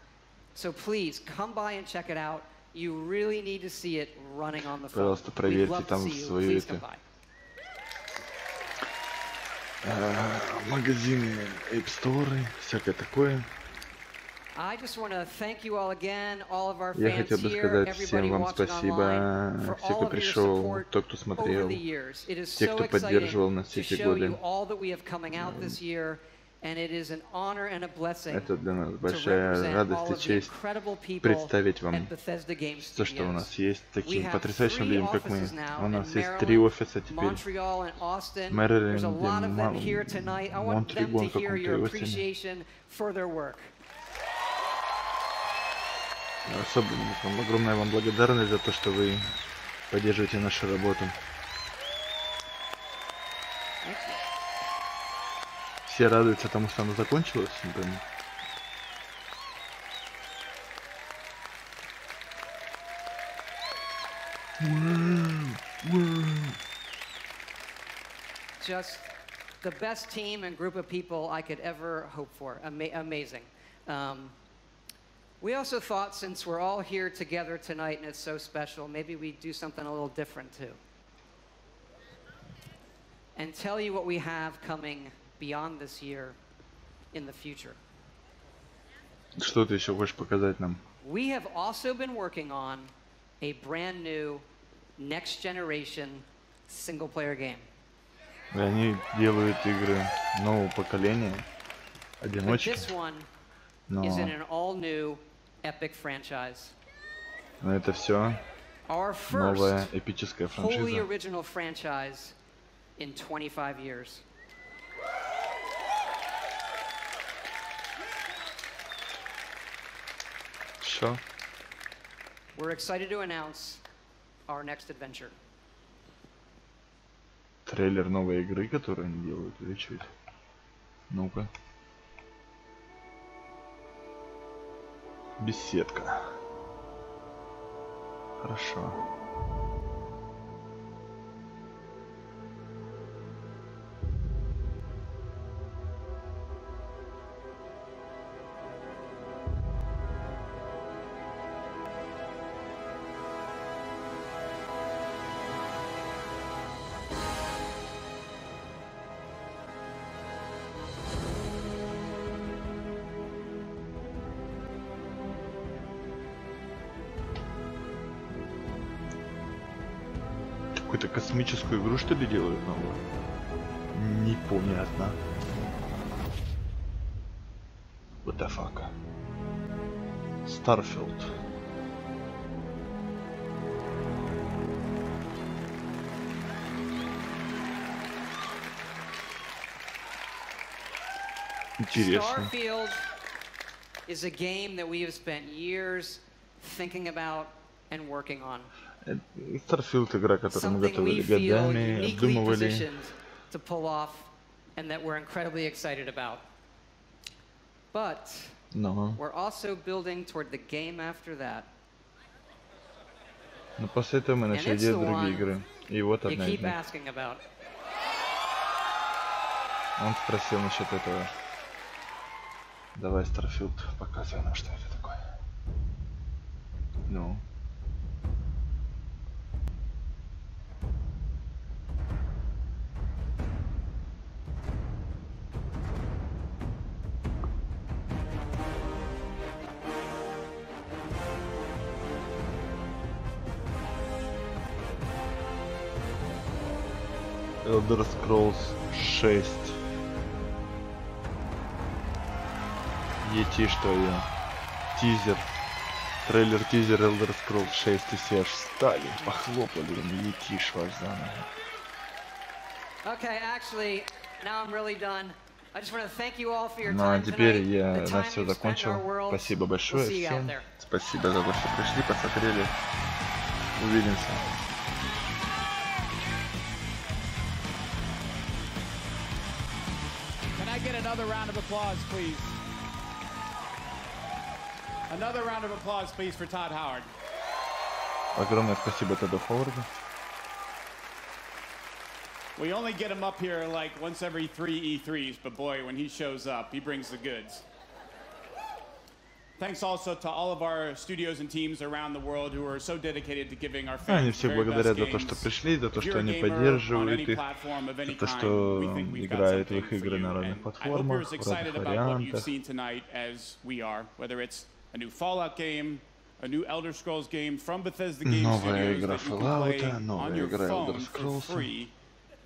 So please come by and check it out. You really need to see it running on the phone. Пожалуйста, We'd проверьте love to там see you. свою Please come by. Магазины, App Store, всякое такое. I just want to thank you all again, all of our Я fans хотел бы here, сказать everybody всем вам watching спасибо, online, for все, all кто of your пришел, support тот, кто over смотрел, the years. It is те, so кто поддерживал exciting нас все to эти show годы. you all that we have coming out this year, and it is an honor and a blessing Это для нас to большая represent радость all и of the честь incredible people представить вам at Bethesda Game то, что у нас Studios. есть, We таким have потрясающим 3 людям, как мы. offices now У нас in есть 3 Maryland, офиса теперь. Montreal and Austin. There's a Мэриленде, lot of them here tonight. I want them to Монтрегон hear your каком-то и Остине. appreciation for their work. Особенно огромная вам благодарность за то, что вы поддерживаете нашу работу. Все радуются тому, что она закончилась. Например. Just the best team and group of people I could ever hope for. Amazing. We also thought, since we're all here together tonight and it's so special, maybe we'd do something a little different too. And tell you what we have coming beyond this year in the future. Что ты еще хочешь показать нам? We have also been working on a brand new next generation single player game. И они делают игры нового поколения, But одиночки. this one Но is in an all new epic franchise. это все Our новая first эпическая wholly франшиза. original franchise in 25 years. Что? We're excited to announce our next adventure. Трейлер новой игры, которую они делают, или что это? Ну-ка. Беседка. Хорошо. Какую-то космическую игру, что ли, делают новую? Непонятно. What the fuck? Starfield. Интересно. Starfield is a game that we have spent years thinking about and working on. Starfield — игра, которую мы Something we готовили feel годами, uniquely обдумывали. positioned to pull off and that we're incredibly excited about. But Но we're also building toward the game after that. после этого мы And начали it's делать the другие one игры. И вот you одна из keep них. asking about. Он спросил насчет этого. Давай, Starfield, показывай нам, что это такое. Ну. Elder Scrolls 6. ET, что ли? Тизер. Трейлер-тизер Elder Scrolls 6. И все аж встали, похлопали. ET Шварцзана. Okay, actually, now I'm really done. I just want to thank you all for your Ну а time теперь tonight. я The на time все you've spent in закончил. our world. Спасибо большое We'll see you out всем. there. Спасибо за то, что пришли, посмотрели. Увидимся. another round of applause, please. Another round of applause, please, for Todd Howard. Огромное спасибо Тодду Ховарду. We only get him up here like once every 3 E3s, but boy, when he shows up, he brings the goods. Thanks also to all of our studios and teams around the world who are so dedicated to giving our fans Они the все very благодарят best за то, что games. пришли, за то, If что you're a они gamer on поддерживают any их, platform of any за то, kind, что we think we've got играют в something их игры for на you. разных And I hope you're платформах, as в excited разных about what you've вариантах. seen tonight as we are, whether it's a new Fallout game, a new Elder Scrolls game from Bethesda Game Новая Studios игра that you can play Fallout, on новая your игра Elder phone for Scrolls, free,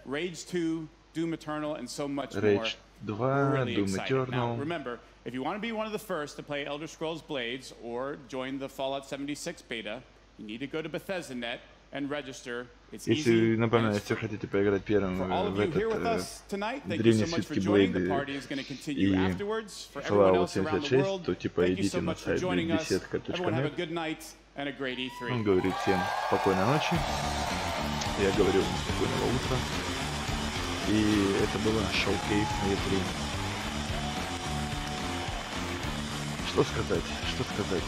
Rage 2, Doom Eternal, and so much more. Rage 2, We're really Doom excited. Now, Eternal. remember, if you want to be one of the first to play Elder Scrolls Blades or join the Fallout 76 beta, you need to go to Bethesda.net and register. It's easy. Если, напоминаю, если хотите поиграть первым For all of в you here with этот us tonight, thank you древние so much for свитки joining. The Блейды party is going to continue и afterwards. For everyone Fallout else around the 76, world, то типа thank you so идите на much for сайт joining us. Everyone have a беседка.нет. good night and a great E3. Он говорит всем спокойной ночи. Я говорю вам спокойного утра. И это было шоу-кейс на E3. Что сказать? Что сказать?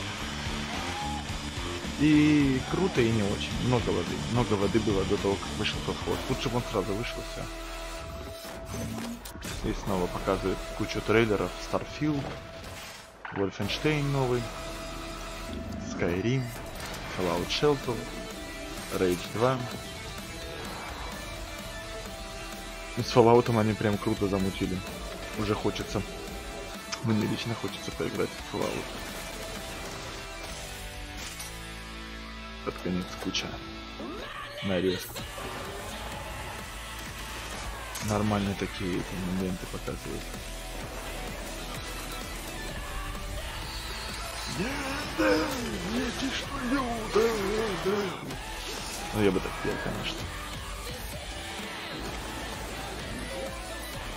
И круто, и не очень. Много воды. Много воды было до того, как вышел тот ход. Лучше бы он сразу вышел, все. И снова показывает кучу трейлеров. Starfield, Wolfenstein новый, Skyrim, Fallout Shelter, Rage 2. И с Fallout они прям круто замутили. Уже хочется. Мне лично хочется поиграть в Fallout. Под конец куча нарезка. Нормальные такие эти моменты показывают. Ну я бы так пел, конечно.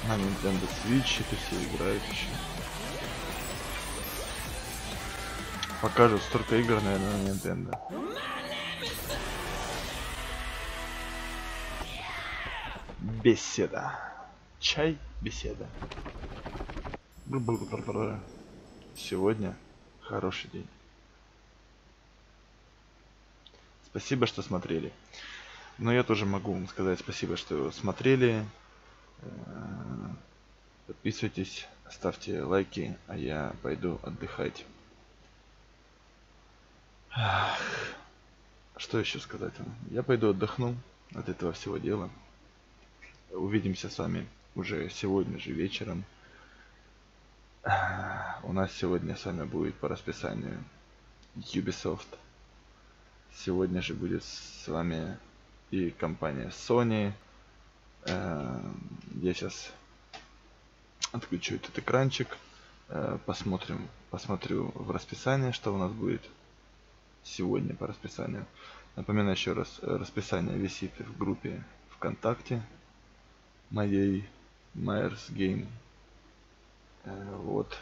На Nintendo Switch это все играют еще. Покажут столько игр, наверное, на Nintendo. Беседа. Чай, беседа. Сегодня хороший день. Спасибо, что смотрели. Но я тоже могу вам сказать спасибо, что смотрели. Подписывайтесь, ставьте лайки, а я пойду отдыхать. Что еще сказать вам? Я пойду отдохну от этого всего дела. Увидимся с вами уже сегодня же вечером. У нас сегодня с вами будет по расписанию Ubisoft. Сегодня же будет с вами и компания Sony. Я сейчас отключу этот экранчик. Посмотрю в расписание, что у нас будет сегодня по расписанию. Напоминаю еще раз, расписание висит в группе ВКонтакте моей Myers Game. Вот.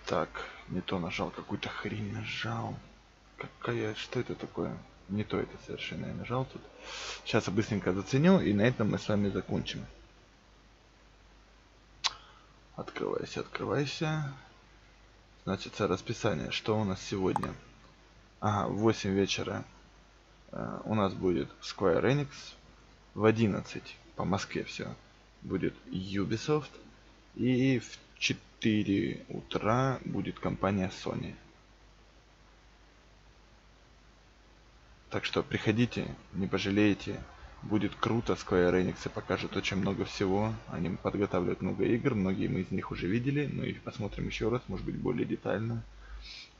Так, не то нажал, какую-то хрень нажал. Что это такое? Не то это совершенно я нажал тут. Сейчас я быстренько заценю, и на этом мы с вами закончим. Открывайся, открывайся. Значит, расписание. Что у нас сегодня? Ага, в 8 вечера у нас будет Square Enix. В 11 по Москве все будет Ubisoft. И в 4 утра будет компания Sony. Так что приходите, не пожалеете. Будет круто, Square Enix покажет очень много всего. Они подготавливают много игр, многие мы из них уже видели, но их посмотрим еще раз, может быть более детально.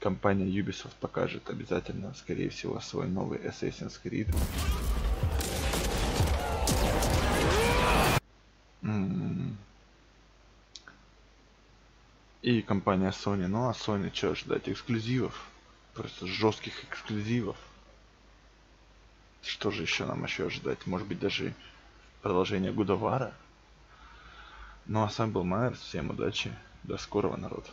Компания Ubisoft покажет обязательно, скорее всего, свой новый Assassin's Creed. И компания Sony. Ну а Sony что ждать? Эксклюзивов. Просто жестких эксклюзивов. Что же еще нам еще ожидать? Может быть даже продолжение Гудовара. Ну а с вами был Майерс. Всем удачи. До скорого, народ.